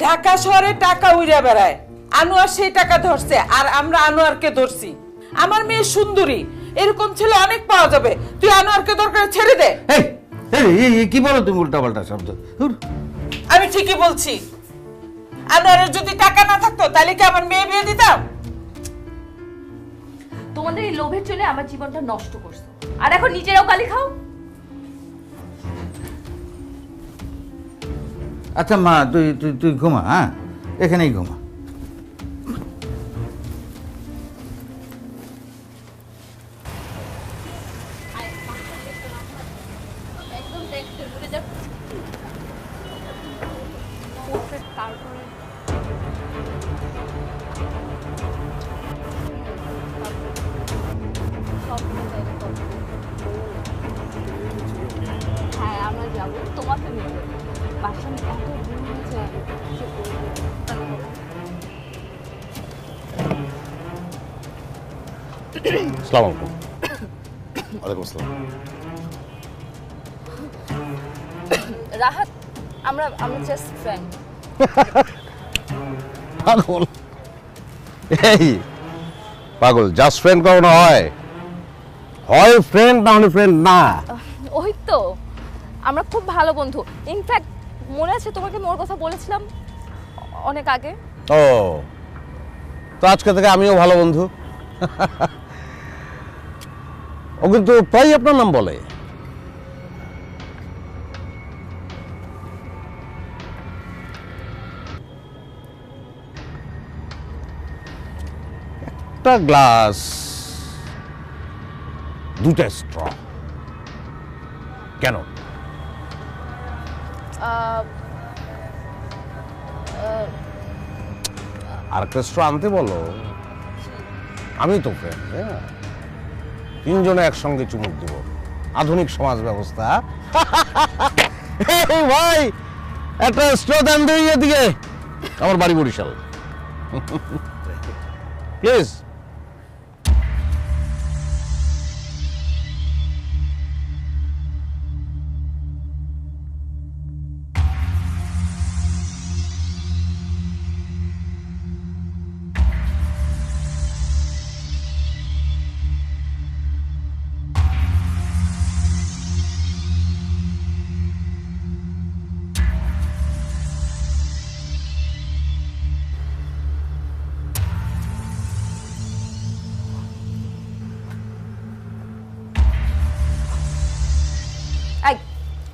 ঢাকা শহরে টাকা উড়ে বেড়ায়, আনোয়ার সেই টাকা ধরছে আর আমরা আনোয়ারকে ধরছি। আমার মেয়ে সুন্দরী, এরকম ছেলে অনেক পাওয়া যাবে। তুই আনোয়ারকে দরকার ছেড়ে দে। কি বলো তুমি উল্টাপাল্টা শব্দ? আমি ঠিকই বলছি। আনোয়ারের যদি টাকা না থাকতো তাহলে কি আমার মেয়ে বিয়ে দিতাম? তোমার তোমাদের এই লোভের জন্য আমার জীবনটা নষ্ট করছো, আর এখন নিজেরাও গালি খাও। আচ্ছা মা, তুই তুই তুই ঘুমা, হ্যাঁ, এখানেই ঘুমা। হ্যাঁ আমরা যাবো, তোমাকে নিয়ে যাবো। বাসন এত দূর হয়েছে, আসসালামু আলাইকুম। ওয়ালাইকুম আসসালাম। রাহাত, আমরা জাস্ট ফ্রেন্ড। পাগল, এই পাগল, জাস্ট ফ্রেন্ড কখনো হয়? হয় ফ্রেন্ড, না হলে ফ্রেন্ড না। ওই তো, আমরা খুব ভালো বন্ধু। ইনফ্যাক্ট মনে আছে তোমাকে মোর কথা বলেছিলাম অনেক আগে। ও, তো আজকে থেকে আমিও ভালো বন্ধু। ও কিন্তু প্রায় আপনার নাম বলে। একটা গ্লাস, দুটা স্ট্র, কেন? আর একটা স্ট্র আনতে বলো। আমি তো ফ্রেন্ড, হ্যাঁ, তিনজনে একসঙ্গে চুমুক দিব। আধুনিক সমাজ ব্যবস্থা। এই ভাই, একটা স্ট্র দেন দিয়ে দিকে। আমার বাড়ি বরিশাল, প্লিজ।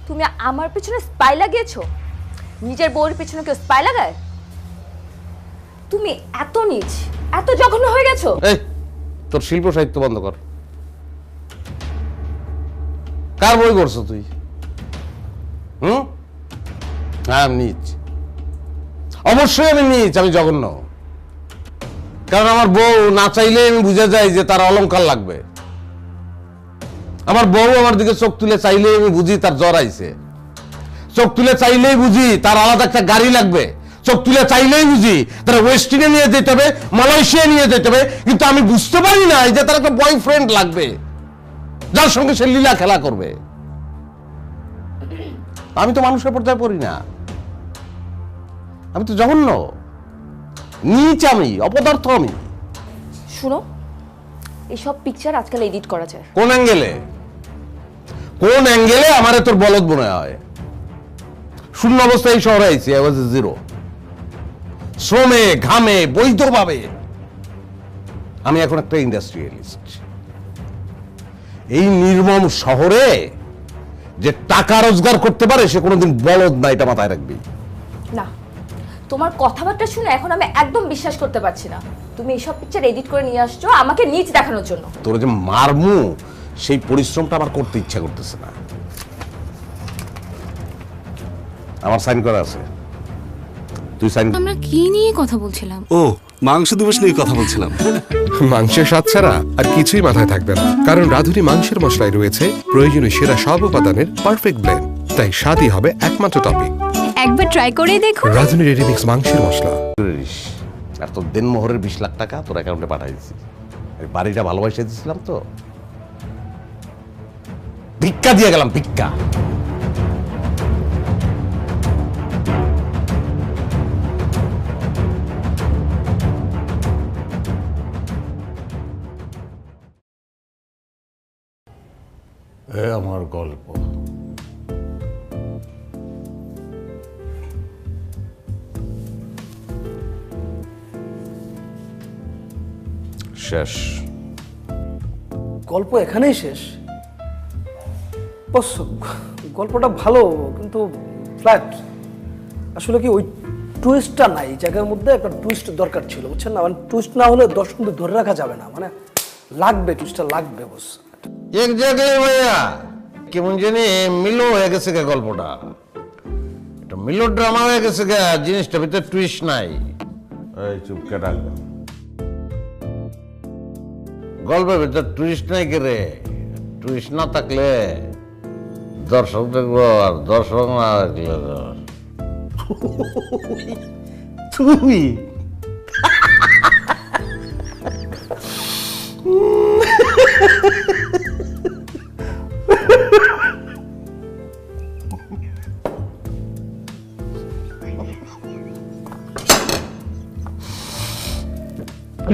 তুমি আমার পেছনে স্পাই লাগিয়েছো? নিজের বউয়ের পেছনে কেউ স্পাই লাগায়? তুমি এত নীচ, এত জঘন্য হয়ে গেছো। এই, তোর শিল্প সাহিত্য বন্ধ কর। কার বই করছো তুই? আমি নীচ, অবশ্যই আমি নীচ, আমি জঘন্য। কারণ আমার বউ না চাইলে আমি বুঝে যাই যে তার অলংকার লাগবে। আমার বউ আমার দিকে চোখ তুলে চাইলে আমি বুঝি তার জ্বর আইছে। চোখ তুলে চাইলেই বুঝি তার আলাদা একটা গাড়ি লাগবে। চোখ তুলে চাইলেই বুঝি তারা ওয়েস্টিনে নিয়ে যেতে হবে, মালয়েশিয়া নিয়ে যেতে হবে। কিন্তু আমি বুঝতে পারি না যে তার একটা বয়ফ্রেন্ড লাগবে, যার সঙ্গে সে লীলা খেলা করবে। আমি তো মানুষের পর্যায়ে পড়ি না, আমি তো জঘন্য, নীচ, আমি অপদার্থ। আমি শুনো, এইসব পিকচার আজকাল এডিট করা যায়। কোন অ্যাঙ্গেলে? কোন অ্যাঙ্গেলে আমারে তোর বলদ মনে হয়? শূন্য অবস্থায় এই শহরে আইছি, আই ওয়াজ জিরো। শ্রমে ঘামে বৈধভাবে আমি এখন একটা ইন্ডাস্ট্রিয়ালিস্ট। এই নির্মম শহরে যে টাকা রোজগার করতে পারে সে কোনোদিন বলদ না, এটা মাথায় রাখবি। না, তোমার কথাবার্তা শুনে এখন আমি একদম বিশ্বাস করতে পারছি না। তুমি এইসব পিকচার এডিট করে নিয়ে আসছো আমাকে নিচ দেখানোর জন্য। তোর যে মারমু সেই পরিশ্রমটা আমার করতে ইচ্ছা করতেছে না। আমার সাইন করা আছে, তুই সাইন। আমরা কি নিয়ে কথা বলছিলাম? ও, মাংস দিবস নিয়ে কথা বলছিলাম। মাংসের স্বাদ ছাড়া আর কিছুই মাথায় থাকবে না, কারণ রাঁধুনি মাংসের মশলায় রয়েছে প্রয়োজনীয় সেরা সব উপাদানের পারফেক্ট ব্লেন্ড। তাই স্বাদই হবে একমাত্র টপিক। একবার ট্রাই করে দেখো। রাঁধুনি রেডিমিক্স মাংসের মশলা। আর তোর দেনমোহরের 20 লাখ টাকা তোর অ্যাকাউন্টে পাঠিয়ে দিচ্ছি। বাড়িটা ভালোবাসে দিয়েছিলাম তো, ভিক্ষা দিয়ে গেলাম, ভিক্ষা। আমার গল্প শেষ। গল্প এখানেই শেষ? বস, গল্পটা ভালো কিন্তু ফ্ল্যাট। আসলে কি ওই টুইস্টটা নাই, জায়গার মধ্যে একটা টুইস্ট দরকার ছিল, বুঝছেন না? মানে টুইস্ট না হলে দর্শকদের ধরে রাখা যাবে না, মানে লাগবে, টুইস্টটা লাগবে বস। এক জায়গায় ভাইয়া কেমন জানি মিলো হয়ে গেছে গে গল্পটা, এটা মিলো ড্রামা হয়ে গেছে গে, জিনিসটা ভিতরে টুইস্ট নাই। এই চুপকে রাখবেন, গল্পের ভিতরে টুইস্ট নাই কে রে? টুইস্ট না থাকলে দর্শক দেখবো, আর দর্শক না দেখলে তুমি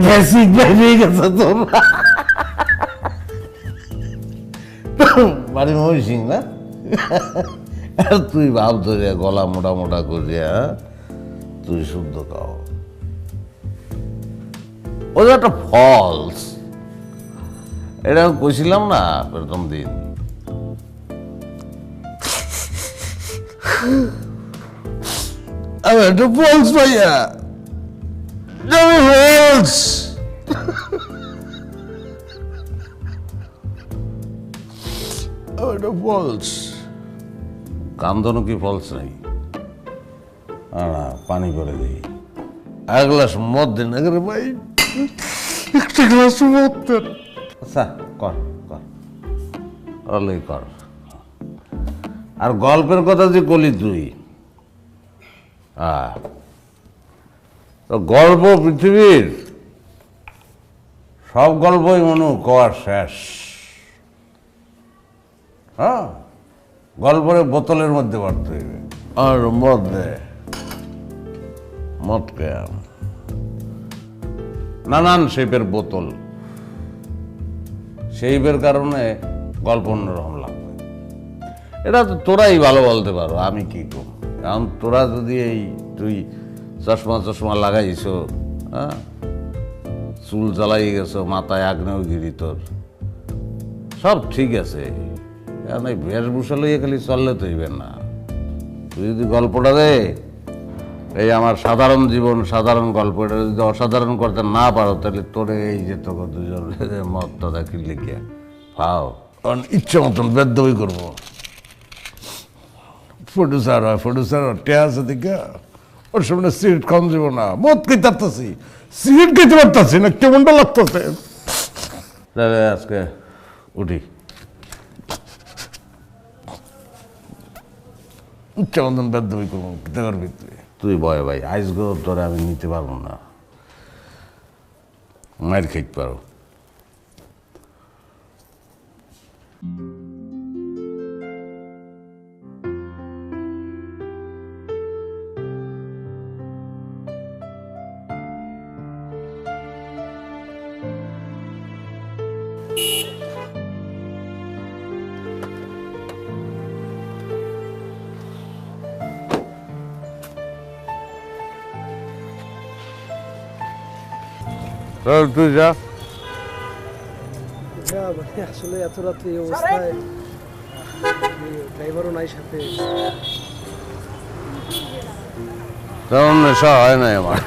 বেসিক বেরিয়ে গেছে তোর বাড়ি মহিষিং না? আর তুই ভাব ধরে গলা মোটা মোটা করিয়া তুই শুদ্ধ খাও, ওটা একটা ফলস। এটা কইছিলাম না প্রথম দিন। এটা ফলস ভাইয়া, ফলস। এটা ফলস। কান্দনও কি ফলস নাই? না, পানি করে দিই। এক গ্লাস মদ দেন রে ভাই, একটা গ্লাস মদ দেন। আচ্ছা কর কর, অলেই কর। আর গল্পের কথা যে বলি তুই, গল্প পৃথিবীর সব গল্পই মনে কওয়া শেষ। হ্যাঁ, গল্পের বোতলের মধ্যে ভরতে হইবে। আর মদ দে, মদ কেন? নানান শেপের বোতল, শেপের কারণে গল্প অন্যরকম লাগবে। এটা তো তোরাই ভালো বলতে পারো, আমি কি করব? কারণ তোরা যদি এই তুই চশমা চশমা লাগাইছ, হ্যাঁ, চুল জ্বালাই গেছো, মাথায় আগ্নেয়গিরি, তোর সব ঠিক আছে, কারণ এই বেশভূষা লইয়ে খালি চললে তো হইবেন না। তুই যদি গল্পটা রে এই আমার সাধারণ জীবন, সাধারণ গল্প, এটা যদি অসাধারণ করতে না পারো, তাহলে তোরে এই যে তোকে দুজন মতটা দেখি লিখিয়া পাও, কারণ ইচ্ছে মতন বেদ্যই করবো। প্রডিউসার হয়, প্রডিউসার টেয়া আছে দিকে ওর সামনে সিগারেট খাওয়ান যাব না, মদ খেতে পারতেছি, সিগারেট খেতে পারতেছি না, কেমনটা লাগতেছে। আজকে উঠি, ইচ্ছা মতন বেদ্যই করবো, খেতে পারবি তুই ভয় ভাই, আইসগো তোরে আমি নিতে পারবো না, মায়ের খেতে পারো। তুই যা। আসলে এত রাত্রে এই অবস্থায় ড্রাইভারও নাই সাথে, তেমন নেশা হয় নাই আমার।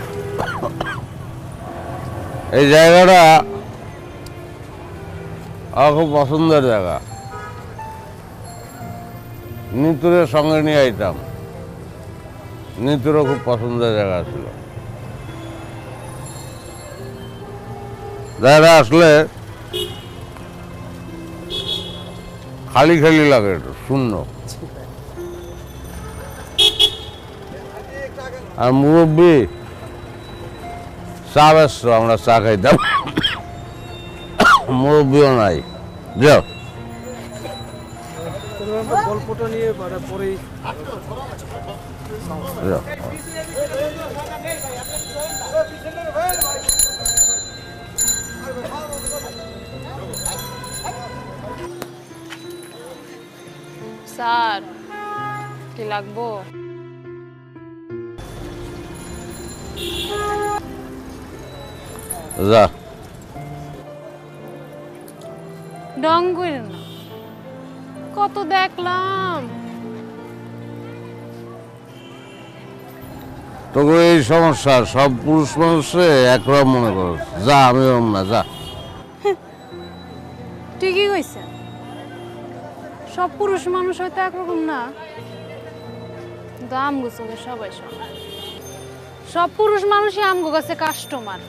এই জায়গাটা আমার খুব পছন্দের জায়গা, নিতুরের সঙ্গে নিয়ে আইতাম, নিতুরও খুব পছন্দের জায়গা ছিল। জায়গা আসলে খালি খালি লাগে, একটু শূন্য। আর মুরব্বী চা ব্যস্ত, আমরা চা খাইতাম, মুরব্বীও নাই। যাও, গল্পটা নিয়ে পরেই যাও। স্যার কি লাগবো? যা। ডং কইরেন না, কত দেখলাম। তোকে এই সমস্যা, সব পুরুষ মানুষে একরকম মনে করো। যা, আমি ওরম না, যা। ঠিকই কইছে, সব পুরুষ মানুষ হয়তো একরকম না, কিন্তু আমগো চোখে সবাই সমান। সব পুরুষ মানুষই আমগো কাছে কাস্টমার।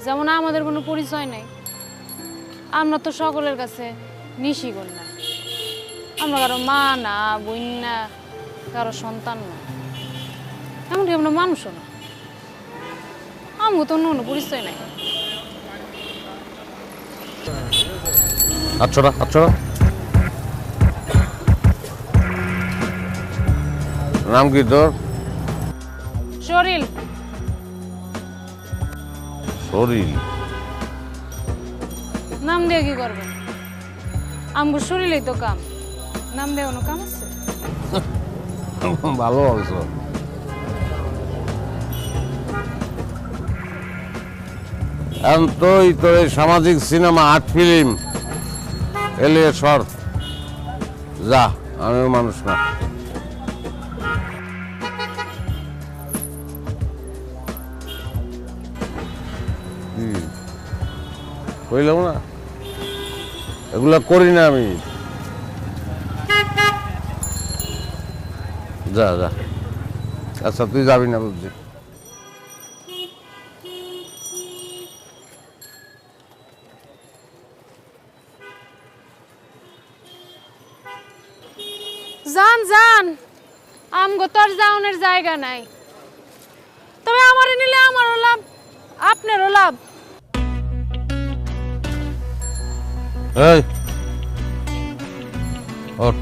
যেমন আমাদের কোনো পরিচয় নাই, আমরা তো সকলের কাছে নিশিগণ না, আমরা কারো মা না, বোন না, কারো সন্তান না, এমনকি আমরা মানুষও না। আমগো তো অন্য কোনো পরিচয় নাই। আচ্ছা আচ্ছা, নাম কি তোর? শরীর। শরীর নাম দিয়ে কি করবেন? আমগো শরীরেই তো কাম, নাম দিয়ে কোনো কাম আছে? ভালো বলছো। এখন তোই তোর এই সামাজিক সিনেমা, আর্ট ফিল্ম এলিয়ে সর, যা, আমিও মানুষ না। কইলাম না, এগুলা করি না আমি। যা যা। আচ্ছা, তুই যাবি না বুঝছি। যান যান, আমগো তোর যাওনের জায়গা নাই। তবে আমারে নিলে আমারও লাভ, আপনারও লাভ। এই ওঠ।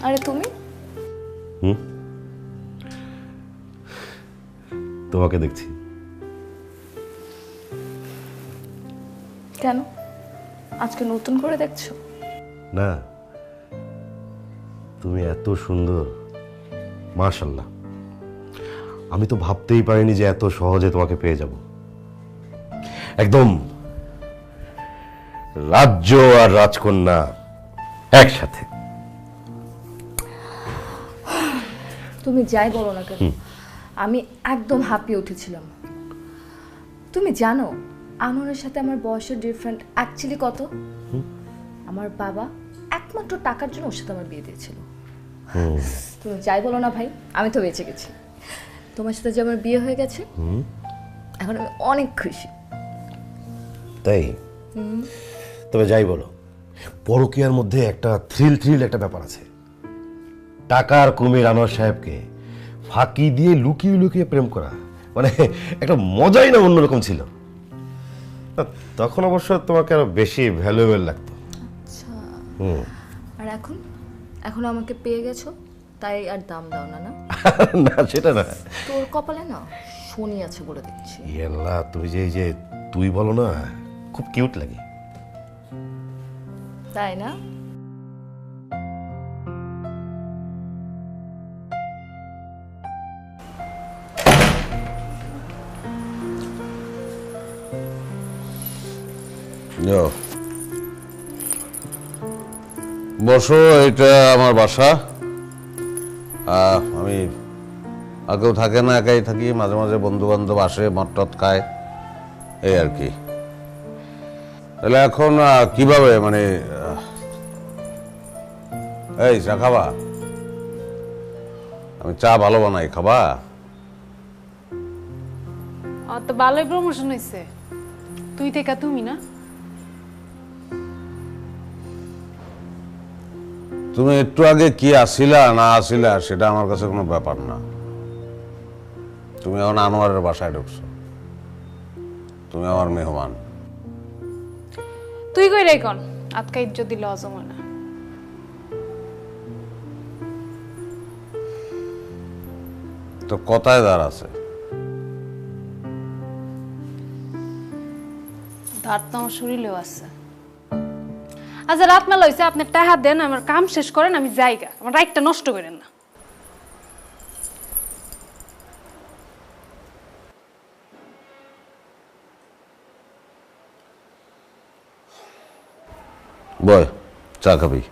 আরে তুমি? তোমাকে দেখছি। কেন আজকে নতুন করে দেখছো? না, তুমি এত সুন্দর, মাশাআল্লাহ। আমি তো ভাবতেই পারিনি যে এত সহজে তোমাকে পেয়ে যাব। একদম রাজ্য আর রাজকন্যা একসাথে। তুমি যাই বলো না কেন, আমি একদম হাঁপিয়ে উঠেছিলাম। তুমি জানো আনোয়ারের সাথে আমার বয়সের ডিফারেন্ট অ্যাকচুয়ালি কত? আমার বাবা একমাত্র টাকার জন্য ওর সাথে আমার বিয়ে দিয়েছিল। তুমি যাই বলো না ভাই, আমি তো বেঁচে গেছি। তোমার সাথে যে আমার বিয়ে হয়ে গেছে, এখন আমি অনেক খুশি। তাই? তবে যাই বলো, পরকীয়ার মধ্যে একটা থ্রিল একটা ব্যাপার আছে। টাকার কুমির আনোয়ার সাহেবকে ফাঁকি দিয়ে লুকিয়ে লুকিয়ে প্রেম করা, মানে একটা মজাই না অন্যরকম ছিল। তখন অবশ্য তোমাকে আরো বেশি ভ্যালুয়েবল লাগতো। আচ্ছা, আর এখন এখন আমাকে পেয়ে গেছো তাই আর দাম দাও না? না না, সেটা না। তোর কপালে না শনি আছে বলে দেখছি। আল্লাহ, তুমি যে তুই বলো না, খুব কিউট লাগে। তাই না? বসো, এটা আমার বাসা। আমি আর কেউ থাকে না, একাই থাকি। মাঝে মাঝে বন্ধু বান্ধব আসে, মদ টদ খায়, এই আর কি। তাহলে এখন কিভাবে, মানে এই চা খাবা? আমি চা ভালো বানাই, খাবা? তো ভালোই প্রমোশন হয়েছে, তুই থেকে তুমি না। তুমি একটু আগে কি আসিলা না আসিলা সেটা আমার কাছে কোনো ব্যাপার না। তুমি এখন আনোয়ারের বাসায় ঢুকছো, তুমি আমার মেহমান। তুই কই রে কোন আজকে ইজ্জত দিলে হজম হয় না। তো কথায় দাঁড় আছে। ধার তো আমার শরীরেও আছে। আচ্ছা রাত মেলা হয়েছে, আপনি টাকা দেন, আমার কাম শেষ করেন, আমি যাইগা, আমার রাইটটা নষ্ট করেন না। বয় চা খাবি?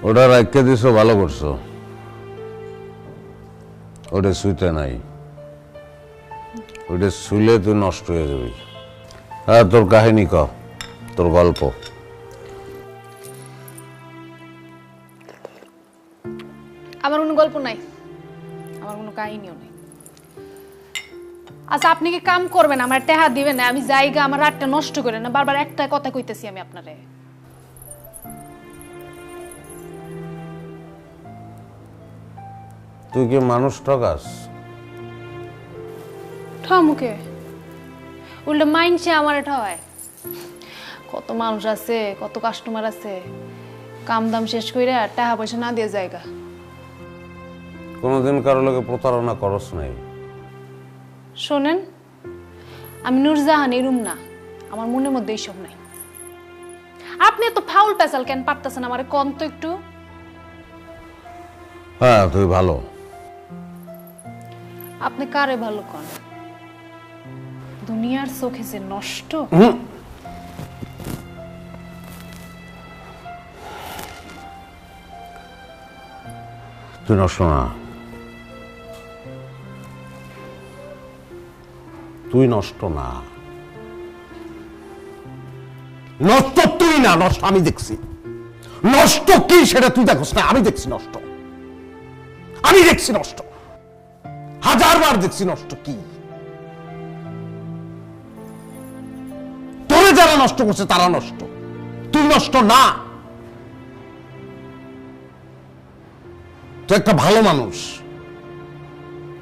ওটা রাখতে দিছো, ভালো করছো। ওটা শুইতে নাই, ওটা শুইলে তুই নষ্ট হয়ে যাবি। হ্যাঁ, তোর কাহিনী ক, তোর গল্প। আমার কোনো গল্প নাই, আমার কোনো কাহিনীও নেই। আচ্ছা আপনি কি কাম করবেন, আমার টাকা দিবেন না, আমি যাইগা, আমার রাতটা নষ্ট করেন না। বারবার একটা কথা কইতেছি আমি আপনারে। তুই কি মানুষ ঠকাস? ঠমুকে উল্টো মাইনছে আমারে ঠয়। কত মানুষ আছে, কত কাস্টমার আছে, কাম দাম শেষ কইরা টাকা পয়সা না দিয়ে যায়গা। কোনোদিন কারো লোকে প্রতারণা করস নাই? শোনেন, আমি নূরজাহান এরুম না, আমার মনের মধ্যে এইসব নাই। আপনি তো ফাউল পেশাল কেন পারতেছেন আমারে কোন তো একটু? হ্যাঁ, তুই ভালো। আপনি কারে ভালো কোন? দুনিয়ার চোখে যে নষ্ট। তুই নষ্ট না, তুই নষ্ট না। নষ্ট তুই না, নষ্ট আমি দেখছি। নষ্ট কি সেটা তুই দেখোস না, আমি দেখছি নষ্ট। আমি দেখছি নষ্ট, হাজারবার দেখছি নষ্ট কি। তোরে যারা নষ্ট করছে তারা নষ্ট, তুই নষ্ট না। তুই একটা ভালো মানুষ,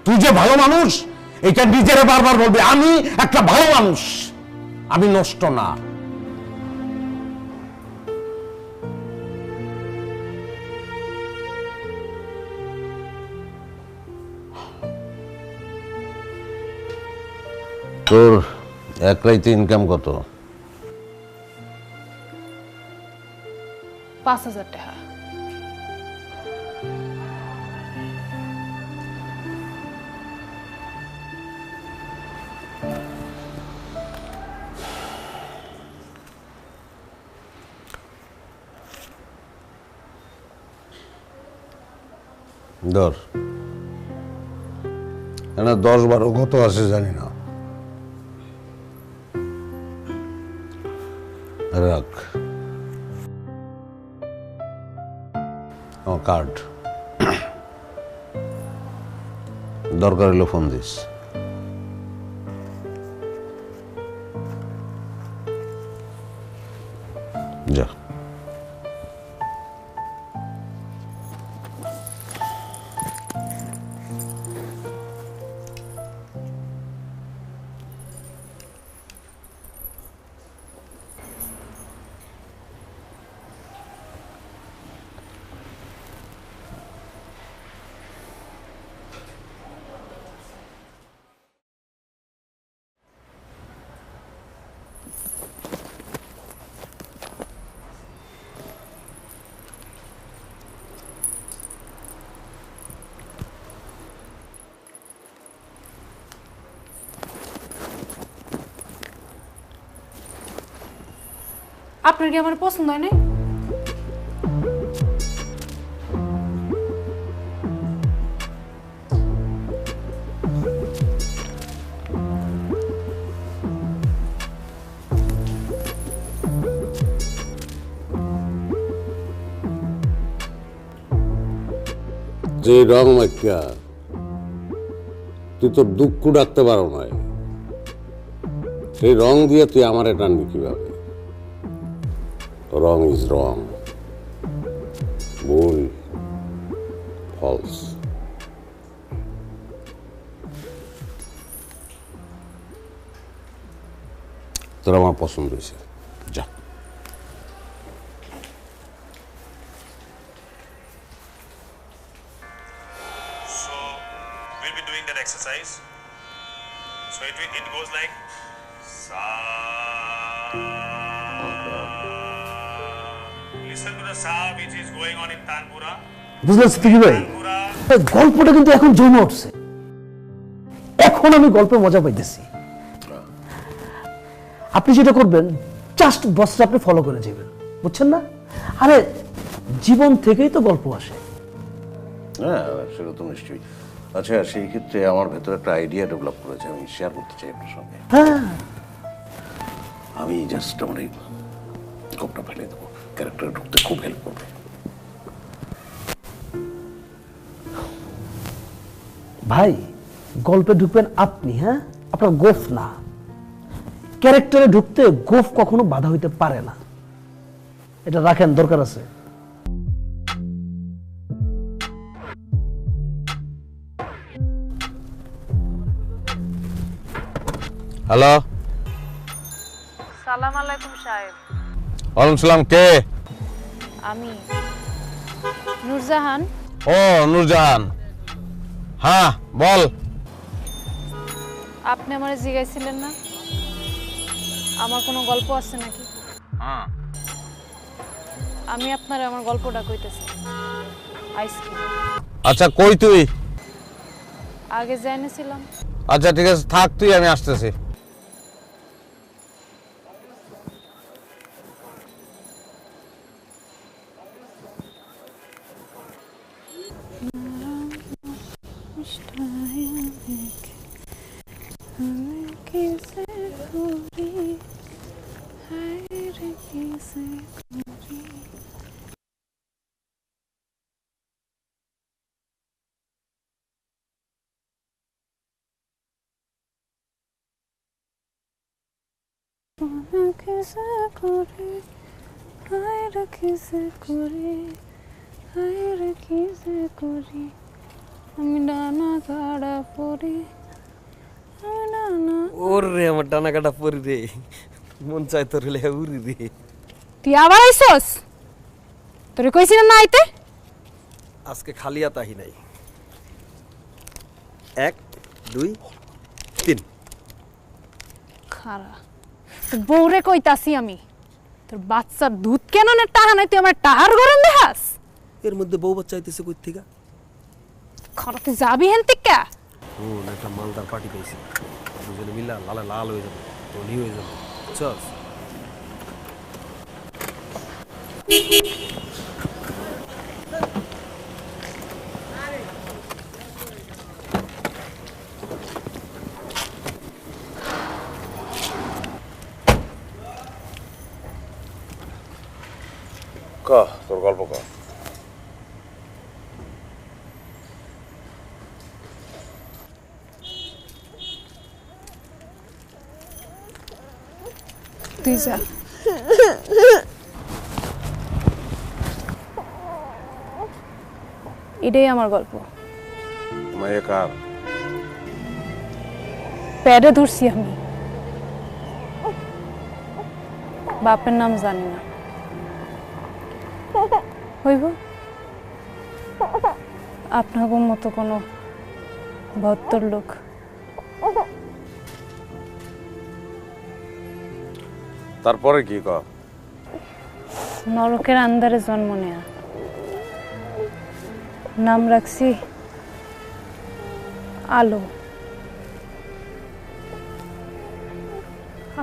তুই যে ভালো মানুষ এটা নিজেরা বারবার বলবে, আমি একটা ভালো মানুষ, আমি নষ্ট না। তোর এক রাইতে ইনকাম কত? ৫,০০০ টাকা। ধর, এখানে ১০-১২ কত আছে জানি না, রাখ। কার্ড দরকার হলে ফোন দিস। যা। আপনার কি আমার পছন্দ হয় নাই? যে রং মাইকা তুই তোর দুঃখ ডাকতে পারো নাই, সেই রং দিয়ে তুই আমারে টানবি কিভাবে? রং ইজ রং, ভুল, ফলস। তোর আমার পছন্দ হয়েছে, যা। Exercise. So it goes like sa. Listen to the sa which is going on in Tanpura. বুঝলেন সিদ্দিকী ভাই, গল্পটা কিন্তু এখন জমে উঠছে। এখন আমি গল্পের মজা পাইতেছি। আপনি যেটা করবেন, জাস্ট বসটা আপনি ফলো করে যাবেন, বুঝছেন না? আরে জীবন থেকেই তো গল্প আসে। হ্যাঁ, সেটা তো নিশ্চয়ই। আচ্ছা, সেই ক্ষেত্রে আমার ভেতরে একটা আইডিয়া ডেভেলপ করেছে, আমি শেয়ার করতে চাই আপনার সঙ্গে। হ্যাঁ, আমি জাস্ট আমার এই গল্পটা ফেলে দেবো, ক্যারেক্টারে ঢুকতে খুব হেল্প করবে। ভাই, গল্পে ঢুকবেন আপনি, হ্যাঁ, আপনার গোফ না। ক্যারেক্টারে ঢুকতে গোফ কখনো বাধা হইতে পারে না, এটা রাখেন, দরকার আছে। হ্যালো, সালাম আলাইকুম সাহেব। ওয়ালাইকুম সালাম। কে? আমি নূরজাহান। ও নূরজাহান, হ্যাঁ বল। আপনি আমারে জিজ্ঞাসিলেন না আমার কোনো গল্প আছে নাকি? হ্যাঁ, আমি আপনারে আমার গল্পটা কইতেছি। আইসক্রিম। আচ্ছা কই তুই? আগে জানিয়েছিলাম। আচ্ছা ঠিক আছে, থাক তুই, আমি আসতেছি। আমি ডানা কাটা পরি, ওরে আমার ডানা কাটা পরি রে, মন চাই তোর হলে উড়ি রে। তুই আবার আইছস? তোরে কইছিস না আইতে? আজকে খালি আতাহি নাই। 1 2 3। খারা তোর বউরে কইতাছি আমি, তোর বাচ্চার দুধ কেন না টাহা নাই, তুই আমার টাহার গরম দেখাস? এর মধ্যে বউ বাচ্চা আইতেছে কই থেকে? খারা তুই যাবি হেন থেকে? ও না, একটা মালদার পার্টি পাইছি, দুজনে মিলা লাল লাল হয়ে যাবে, ধনী হয়ে যাবে, চল। ক তোর গল্প ক। তুই যা। এটাই আমার গল্প। মায়ে কার? প্যাডে ধরছি আমি, বাপের নাম জানি না। হইব আপনার মতো কোনো ভদ্র লোক। তারপরে কি ক? নরকের আন্ধারে জন্ম নেয়া, নাম রাখছি আলো।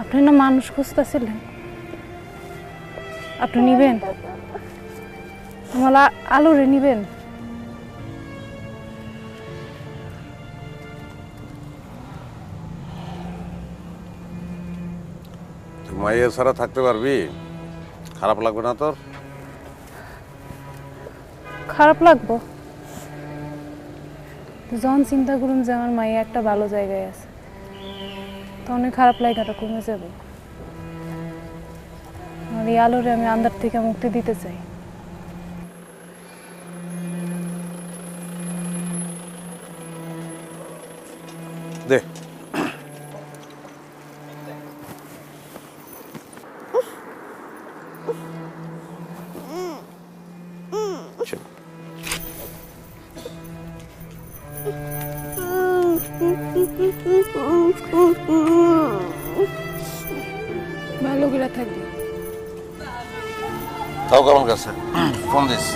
আপনি না মানুষ খুঁজতেছিলেন, আপনি নিবেন? আমার আলুরে নিবেন? তুই মাইয়া ছাড়া থাকতে পারবি? খারাপ লাগবে না তোর? খারাপ লাগবো যখন চিন্তা করুন যে আমার মাইয়া একটা ভালো জায়গায় আছে, তখন খারাপ লাগাটা কমে যাবে। আর এই আলোরে আমি আন্দার থেকে মুক্তি দিতে চাই। দে ভালো করে থাকবি। তাও কেমন কাছে ফোন দিস।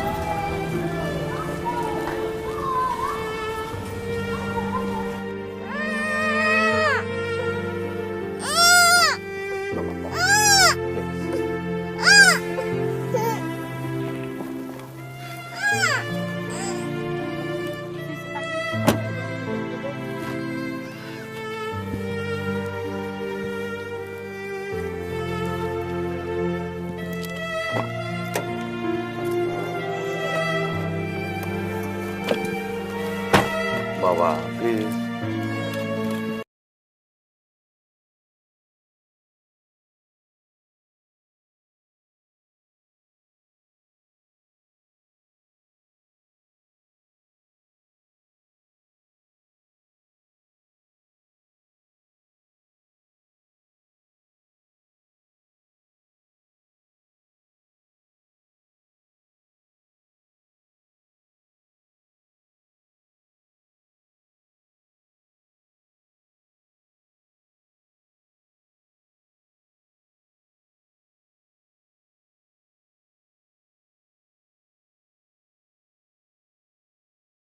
বাবা প্লিজ।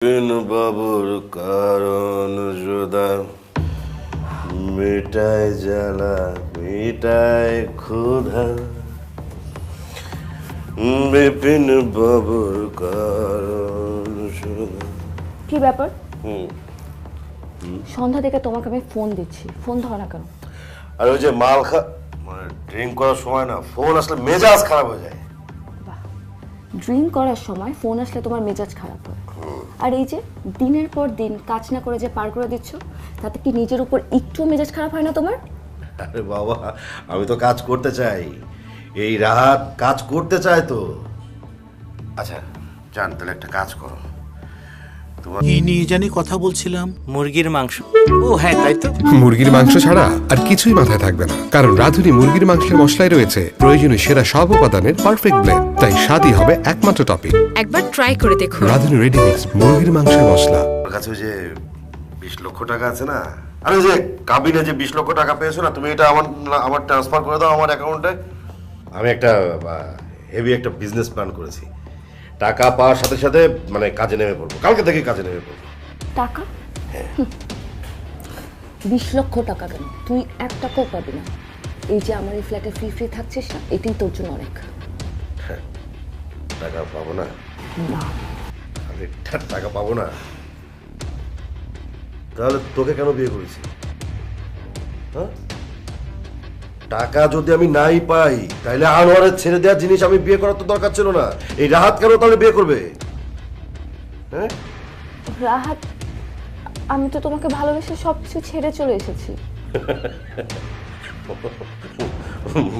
বিন বাবুর কারণ জুদা মিটায় জ্বালা মিটায় ক্ষুধা, বিপিন বাবুর কারণ জুদা। কি ব্যাপার? সন্ধ্যা থেকে তোমাকে আমি ফোন দিচ্ছি, ফোন ধরো না কেন? আর ওই যে মাল মানে ড্রিঙ্ক করার সময় না ফোন আসলে মেজাজ খারাপ হয়ে যায়। ড্রিঙ্ক করার সময় ফোন আসলে তোমার মেজাজ খারাপ হয়, আর এই যে দিনের পর দিন কাজ না করে যে পার করে দিচ্ছ, তাতে কি নিজের উপর একটু মেজাজ খারাপ হয় না তোমার? আরে বাবা, আমি তো কাজ করতে চাই, এই রাত কাজ করতে চায় তো। আচ্ছা জান, তাহলে একটা কাজ করো। কি নিয়ে জানি কথা বলছিলাম? মুরগির মাংস। ও হ্যাঁ, তাই তো। মুরগির মাংস ছাড়া আর কিছুই মাথায় থাকবে না, কারণ রাঁধুনি মুরগির মাংসের মশলায় রয়েছে প্রয়োজনীয় সেরা সব উপাদানের পারফেক্ট ব্লেন্ড। তাই স্বাদই হবে একমাত্র টপিক। একবার ট্রাই করে দেখুন রাঁধুনি রেডি মিক্স মুরগির মাংসের মশলা। আমার কাছে ওই যে 20 লক্ষ টাকা আছে না, আর ওই যে কাবিনে যে 20 লক্ষ টাকা পেয়েছো না তুমি, এটা আমার ট্রান্সফার করে দাও আমার অ্যাকাউন্টে। আমি একটা হেভি একটা বিজনেস প্ল্যান করেছি, টাকা পাওয়ার সাথে সাথে মানে কাজে নেমে পড়বো, কালকে থেকে কাজে নেমে পড়বো। টাকা? 20 লক্ষ টাকা কেন? তুই 1 টাকাও পাবি না। এই যে আমার এই ফ্ল্যাটে ফ্রি ফ্রি থাকছিস না, এটাই তোর জন্য অনেক। টাকা পাবো না? না। আমি টাকা পাবো না? তাহলে তোকে কেন বিয়ে করেছি? হ্যাঁ, টাকা যদি আমি নাই পাই তাহলে আনোয়ারের ছেড়ে দেওয়ার জিনিস আমি বিয়ে করার তো দরকার ছিল না। এই রাহাত কেন তাহলে বিয়ে করবে? হ্যাঁ রাহাত, আমি তো তোমাকে ভালোবেসে সবকিছু ছেড়ে চলে এসেছি।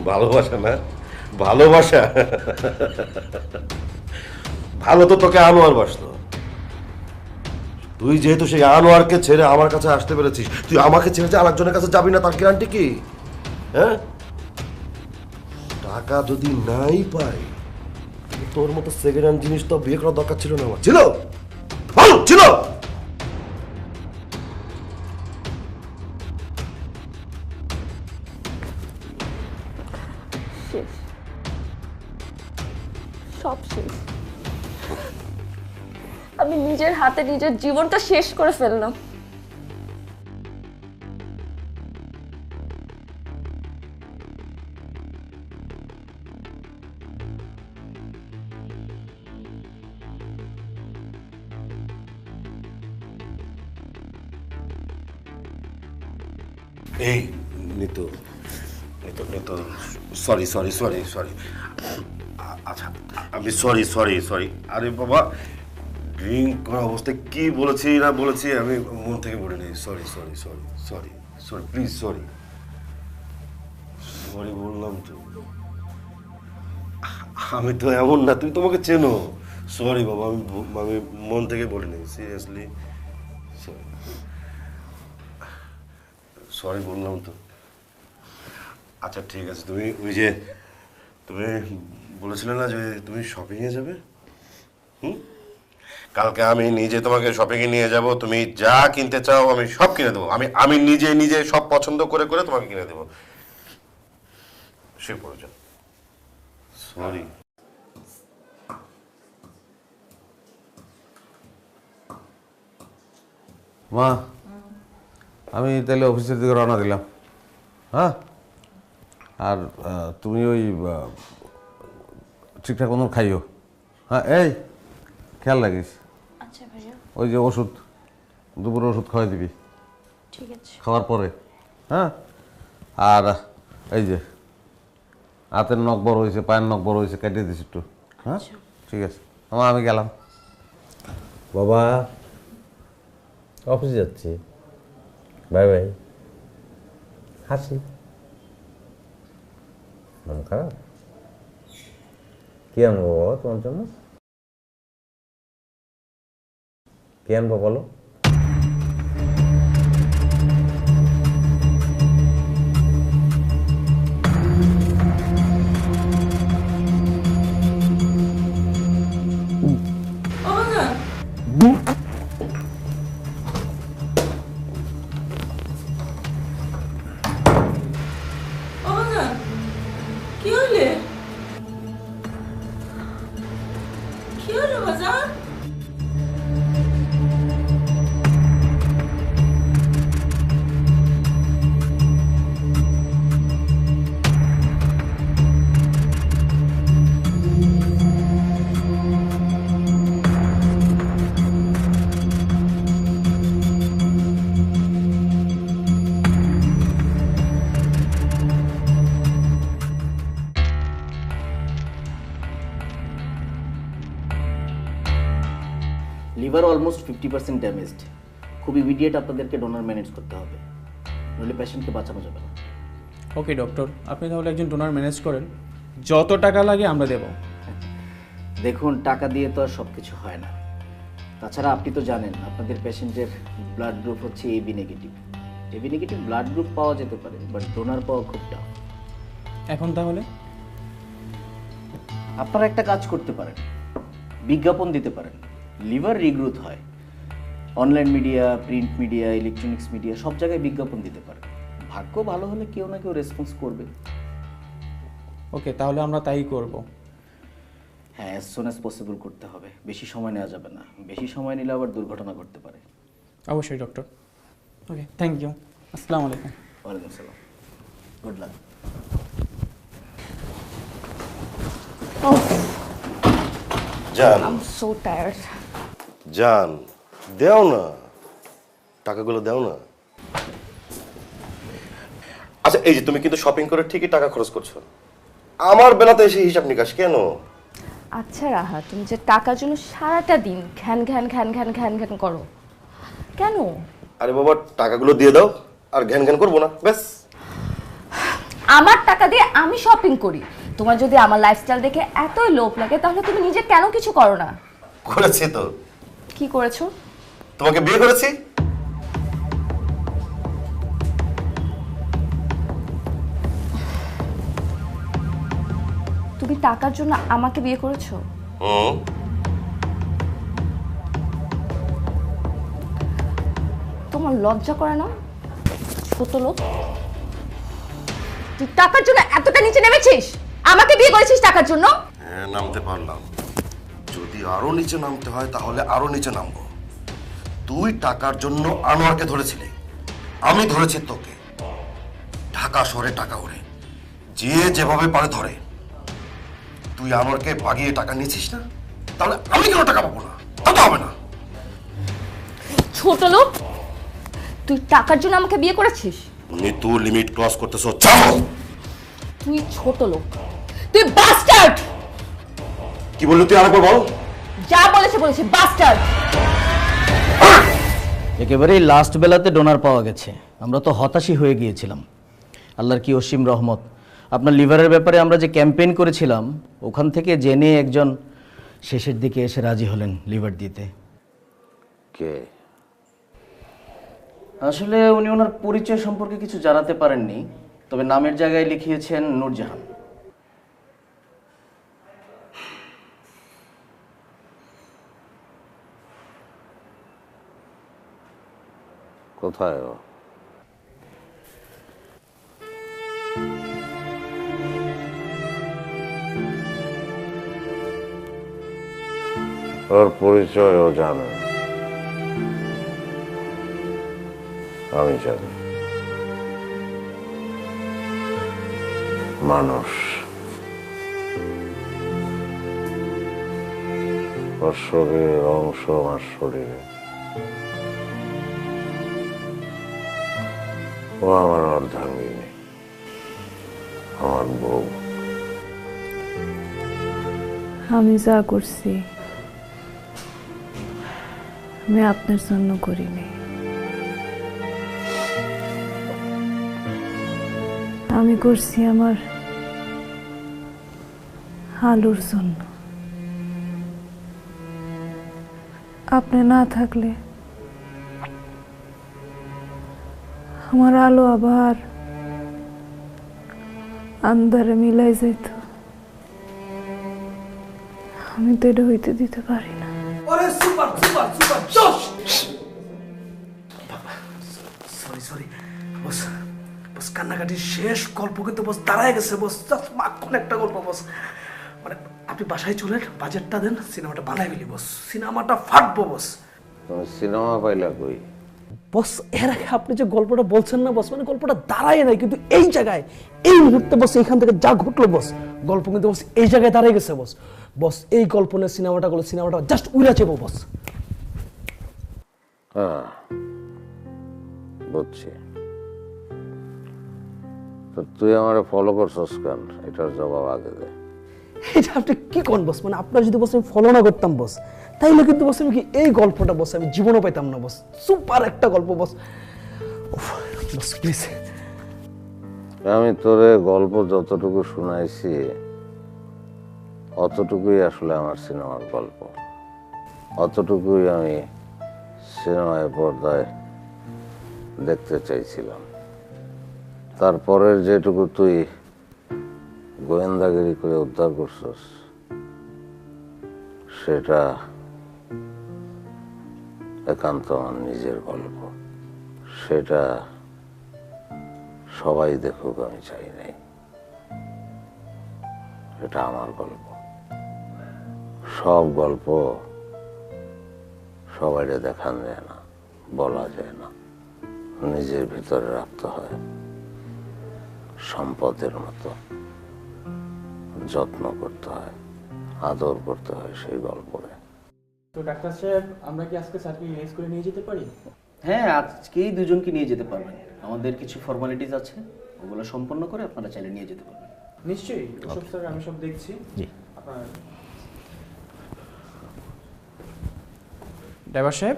ভালোবাসা না, ভালোবাসা। ভালো তো তোকে আনোয়ার বাসতো। তুই যেহেতু সেই আনোয়ারকে ছেড়ে আমার কাছে আসতে পেরেছিস, তুই আমাকে ছেড়ে যে আরেকজনের কাছে যাবি না তার গ্যারান্টি কি? হ্যাঁ, টাকা যদি নাই পাই, তোর মতো সেকেন্ড হ্যান্ড জিনিস তো বিয়ে করার দরকার ছিল না আমার। ছিল? ভালো ছিল। শেষ, সব শেষ। আমি নিজের হাতে নিজের জীবনটা শেষ করে ফেললাম। এই Nitu Nitu Nitu sorry sorry sorry sorry আচ্ছা আমি সরি সরি সরি আরে বাবা ড্রিঙ্ক করা অবস্থায় কি বলেছি না বলেছি আমি মন থেকে বলে নিই sorry sorry sorry sorry sorry please sorry sorry বললাম তো আমি তো এমন না, তুমি তোমাকে চেনো। সরি বাবা, আমি মন থেকে বলিনি, সিরিয়াসলি সরি সরি বললাম তো। আচ্ছা ঠিক আছে, তুমি ওই যে তুমি বলেছিলে না যে তুমি শপিংয়ে যাবে, কালকে আমি নিজে তোমাকে শপিংয়ে নিয়ে যাব, তুমি যা কিনতে চাও আমি সব কিনে দেবো। আমি নিজে নিজে সব পছন্দ করে করে তোমাকে কিনে দেবো, সে প্রয়োজন। সরি। মা, আমি তাহলে অফিসের দিকে রওনা দিলাম। হ্যাঁ, আর তুমি ওই ঠিকঠাক মতন খাইও। হ্যাঁ, এই খেয়াল রাখিস। আচ্ছা ভাইয়া। ওই যে ওষুধ, দুপুরে ওষুধ খাওয়াই দিবি, ঠিক আছে। খাওয়ার পরে। হ্যাঁ, আর এই যে হাতের নখ বড় হয়েছে, পায়ের নখ বড় হয়েছে, কেটে দিস একটু। হ্যাঁ ঠিক আছে, আমি গেলাম। বাবা অফিসে যাচ্ছি, বাই বাই। হাসি মন খারাপ? কি আনবো বাবা তোমার জন্য? কি আনবো বলো? কি হইলে? কি হলো বাজার? Liver almost 50% damaged. খুব ইমিডিয়েট আপনাদেরকে ডোনার ম্যানেজ করতে হবে, নইলে পেশেন্টকে বাঁচানো যাবে না। ওকে ডক্টর, আপনি তাহলে একজন ডোনার ম্যানেজ করেন, যত টাকা লাগে আমরা দেব। দেখুন, টাকা দিয়ে তো আর সব কিছু হয় না। তাছাড়া আপনি তো জানেন আপনাদের পেশেন্টের ব্লাড গ্রুপ হচ্ছে AB negative. AB negative blood group পাওয়া যেতে পারে, বাট ডোনার পাওয়া খুব টাফ। এখন তাহলে আপনারা একটা কাজ করতে পারেন, বিজ্ঞাপন দিতে পারেন। লিভার রিগ্রোথ হয়, online media, print media, electronics media, সব জায়গায় বিজ্ঞাপন দিতে পারেন। ভাগ্য ভালো হলে কেউ না কেউ রেসপন্স করবে। ওকে, তাহলে আমরা তাই করব। হ্যাঁ, অ্যাজ সুন অ্যাজ পসিবল করতে হবে, বেশি সময় নেওয়া যাবে না। বেশি সময় নিলে আবার দুর্ঘটনা ঘটতে পারে। অবশ্যই ডক্টর। Okay, thank you. আসসালামু আলাইকুম। ওয়ালাইকুম আসসালাম, গুড লাক। জান, I'm so tired. জান দেও না, টাকাগুলো দাও না। আচ্ছা এই যে তুমি কিন্তু শপিং করে ঠিকই টাকা খরচ করছো, আমার বেলাতে এসে হিসাব নিকাশ কেন? আচ্ছা রাহা, তুমি যে টাকার জন্য সারাটা দিন ঘ্যান ঘ্যান ঘ্যান ঘ্যান ঘ্যান ঘ্যান করো কেন? আরে বাবা, টাকাগুলো দিয়ে দাও আর ঘ্যান ঘ্যান করবো না, ব্যাস। আমার টাকা দিয়ে আমি শপিং করি, তোমার যদি আমার লাইফস্টাইল দেখে এতই লোভ লাগে তাহলে তুমি নিজে কেন কিছু করো না? করেছি তো। কি করেছো? তোমাকে বিয়ে করেছি। তুমি টাকার জন্য আমাকে বিয়ে করেছো? তোমার লজ্জা করে না? ছোট লোক, তুই টাকার জন্য এতটা নিচে নেমেছিস, আমাকে বিয়ে করেছিস টাকার জন্য? হ্যাঁ, নামতে পারলাম। যদি আরো নিচে নামতে হয় তাহলে আরো নিচে নামবো। তুই টাকার জন্য আনোয়ারকে ধরেছিলি, আমি ধরেছি তোকে। ঢাকা শহরে টাকা ওড়ে, যে যেভাবে পারে ধরে। তুই আনোয়ারকে বাগিয়ে টাকা নিয়েছিস না, তাহলে আমি কেন টাকা পাবো না? তা তো হবে না। ছোট লোক, তুই টাকার জন্য আমাকে বিয়ে করেছিস? নিতু লিমিট ক্রস করতেছো, যাও। তুই ছোট লোক, তুই বাস্টার্ড। কি বললি তুই আরেকবার বল। যা বলেছে বাস্টার্ড। একেবারেই লাস্ট বেলাতে ডোনার পাওয়া গেছে, আমরা তো হতাশই হয়ে গিয়েছিলাম। আল্লাহর কি অসীম রহমত, আপনার লিভারের ব্যাপারে আমরা যে ক্যাম্পেইন করেছিলাম ওখান থেকে জেনে একজন শেষের দিকে এসে রাজি হলেন লিভার দিতে। কে? আসলে উনি ওনার পরিচয় সম্পর্কে কিছু জানাতে পারেননি, তবে নামের জায়গায় লিখিয়েছেন নূরজাহান। কোথায় ও? ওর পরিচয় ও জানে, আমি জানি। মানুষ, ওর শরীরের অংশ আমার শরীরে। ও আমার অর্ধাঙ্গিনী, আমার বউ। আমি যা করছি আমি আপনার জন্য করিনি, আমি করছি আমার আলুর জন্য। আপনি না থাকলে আমার আলো আবার আন্ধারে মিলাই যেত, আমি তো এটা হইতে দিতে পারি না। ওরে সুপার সুপার সুপার জোশ। সরি বস, বস কান্নাকাটির শেষ, গল্প কিন্তু বস দাঁড়ায় গেছে বস, জাস্ট মাখন একটা গল্প বস। মানে আপনি বাসায় চলেন, বাজেটটা দেন, সিনেমাটা বানাই ফেলি বস, সিনেমাটা ফাটবো বস। তুমি সিনেমা পাইলা কই? বস এর আগে আপনি যে গল্পটা বলছেন না বস, মানে গল্পটা দাঁড়ায় নাই, কিন্তু এই জায়গায় এই মুহূর্তে বস এইখান থেকে যা ঘটলো বস, গল্প কিন্তু বস এই জায়গায় দাঁড়িয়ে গেছে বস। বস এই গল্প নিয়ে সিনেমাটা করলো, সিনেমাটা জাস্ট উড়া যাবো বস। হ্যাঁ বুঝছি, তো তুই আমারে ফলো করছস কেন? এটার জবাব আগে দে। এটা আপনি কি কোন বস, মানে আপনার যদি বস আমি ফলো না করতাম বস, তাইলে কিন্তু বস আমি কি এই গল্পটা বস আমি জীবনও পাইতাম না বস। সুপার একটা গল্প বস, বস প্লিজ। আমি তোরে গল্প যতটুকু শুনাইছি অতটুকুই আসলে আমার সিনেমার গল্প, অতটুকুই আমি সিনেমায় পর্দায় দেখতে চাইছিলাম। তারপরের যেটুকু তুই গোয়েন্দাগিরি করে উদ্ধার করছস সেটা একান্ত আমার নিজের গল্প, সেটা সবাই দেখুক আমি চাই নাই, এটা আমার গল্প। সব গল্প সবাইকে দেখান যায় না, বলা যায় না, নিজের ভিতরে রাখতে হয় সম্পদের মতো, যত্ন করতে হয়, আদর করতে হয় সেই গল্পে। তো ডাক্তার সাহেব, আমরা কি আজকে স্যারকে রিলিজ করে নিয়ে যেতে পারি? হ্যাঁ, আজকেই দুজনকে নিয়ে যেতে পারবেন। আমাদের কিছু ফর্মালিটিস আছে, ওগুলো সম্পন্ন করে আপনারা চাইলে নিয়ে যেতে পারবেন। নিশ্চয়ই, ওসব স্যার আমি সব দেখছি। জি। আপনার ড্রাইভার সাহেব,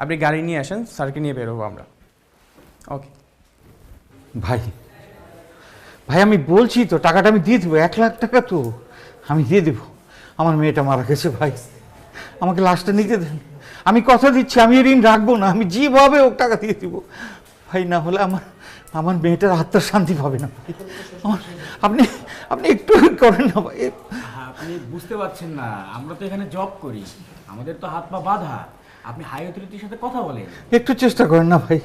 আপনি গাড়ি নিয়ে আসেন, স্যারকে নিয়ে বেরোবো আমরা। ওকে ভাই আমি বলছি তো, টাকাটা আমি দিয়ে দেবো, 1 লাখ টাকা তো আমি দিয়ে দেবো। আমার মেয়েটা মারা গেছে ভাই, আমাকে লাশটা নিতে দেন। আমি কথা দিচ্ছি আমি ঋণ রাখবো না, আমি যেভাবে ও টাকা দিয়ে দিব ভাই, না হলে আমার মেয়েটার আত্মার শান্তি পাবে না ভাই। আপনি আপনি একটু করেন না ভাই। আপনি বুঝতে পারছেন না, আমরা তো এখানে জব করি, আমাদের তো হাত পা বাঁধা। আপনি হাই অথরিটির সাথে কথা বলেন। একটু চেষ্টা করেন না ভাই,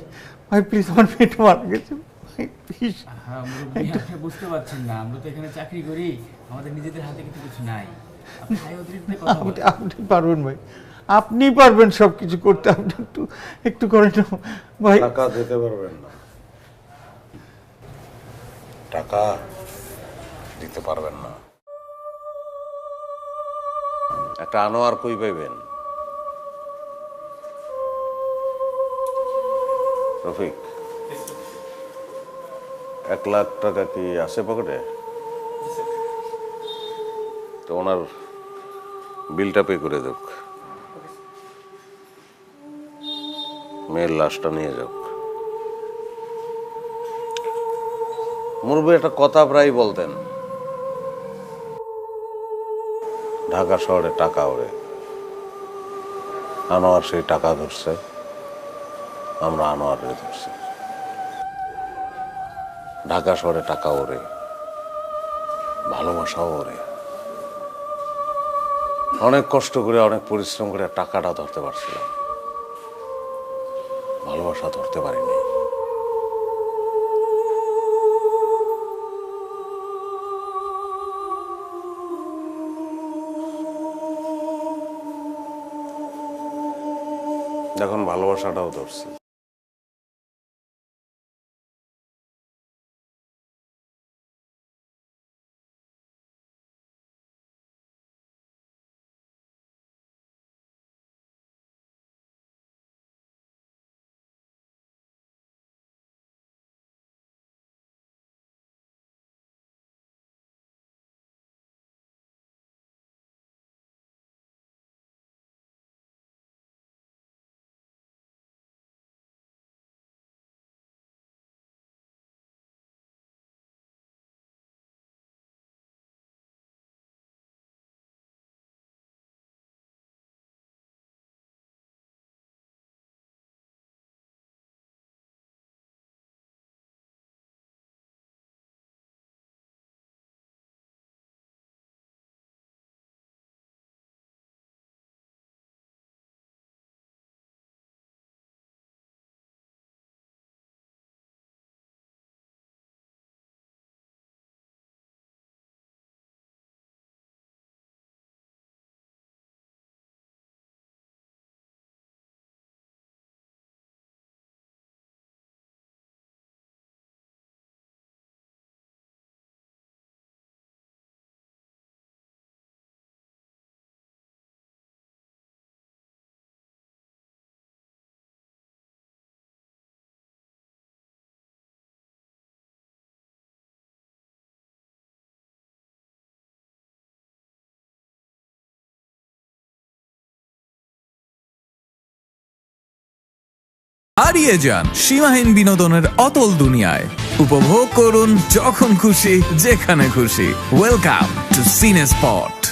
ভাই প্লিজ, আমার মেয়েটা মারা গেছে ভাই প্লিজ। হ্যাঁ, আপনি বুঝতে পারছেন না, আমরা তো এখানে চাকরি করি, আমাদের নিজেদের হাতে কিন্তু কিছু নাই। আপনি হাই অথরিটিতে কথা বলেন। আপনি পারবেন ভাই, আপনি পারবেন সব কিছু করতে, আপনি একটু করেন না ভাই। টাকা দিতে পারবেন না, টাকা দিতে পারবেন না, একটা আনোয়ার কই পাইবেন? রফিক, 1 লাখ টাকা কি আছে পকেটে? তো ওনার বিলটা পে করে দেব, মেয়ের লাশটা নিয়ে যাও। মুরব্বী একটা কথা প্রায় বলতেন, ঢাকা শহরে টাকা ওড়ে। আনোয়ার সেই টাকা ধরছে, আমরা আনোয়ারে ধরছি। ঢাকা শহরে টাকা ওড়ে, ভালোবাসাও ওড়ে। অনেক কষ্ট করে, অনেক পরিশ্রম করে টাকাটা ধরতে পারছিলাম, ভালোবাসা ধরতে পারিনি। এখন ভালোবাসাটাও ধরছি। হারিয়ে যান সীমাহীন বিনোদনের অতল দুনিয়ায়। উপভোগ করুন যখন খুশি, যেখানে খুশি। ওয়েলকাম টু সিনে স্পট।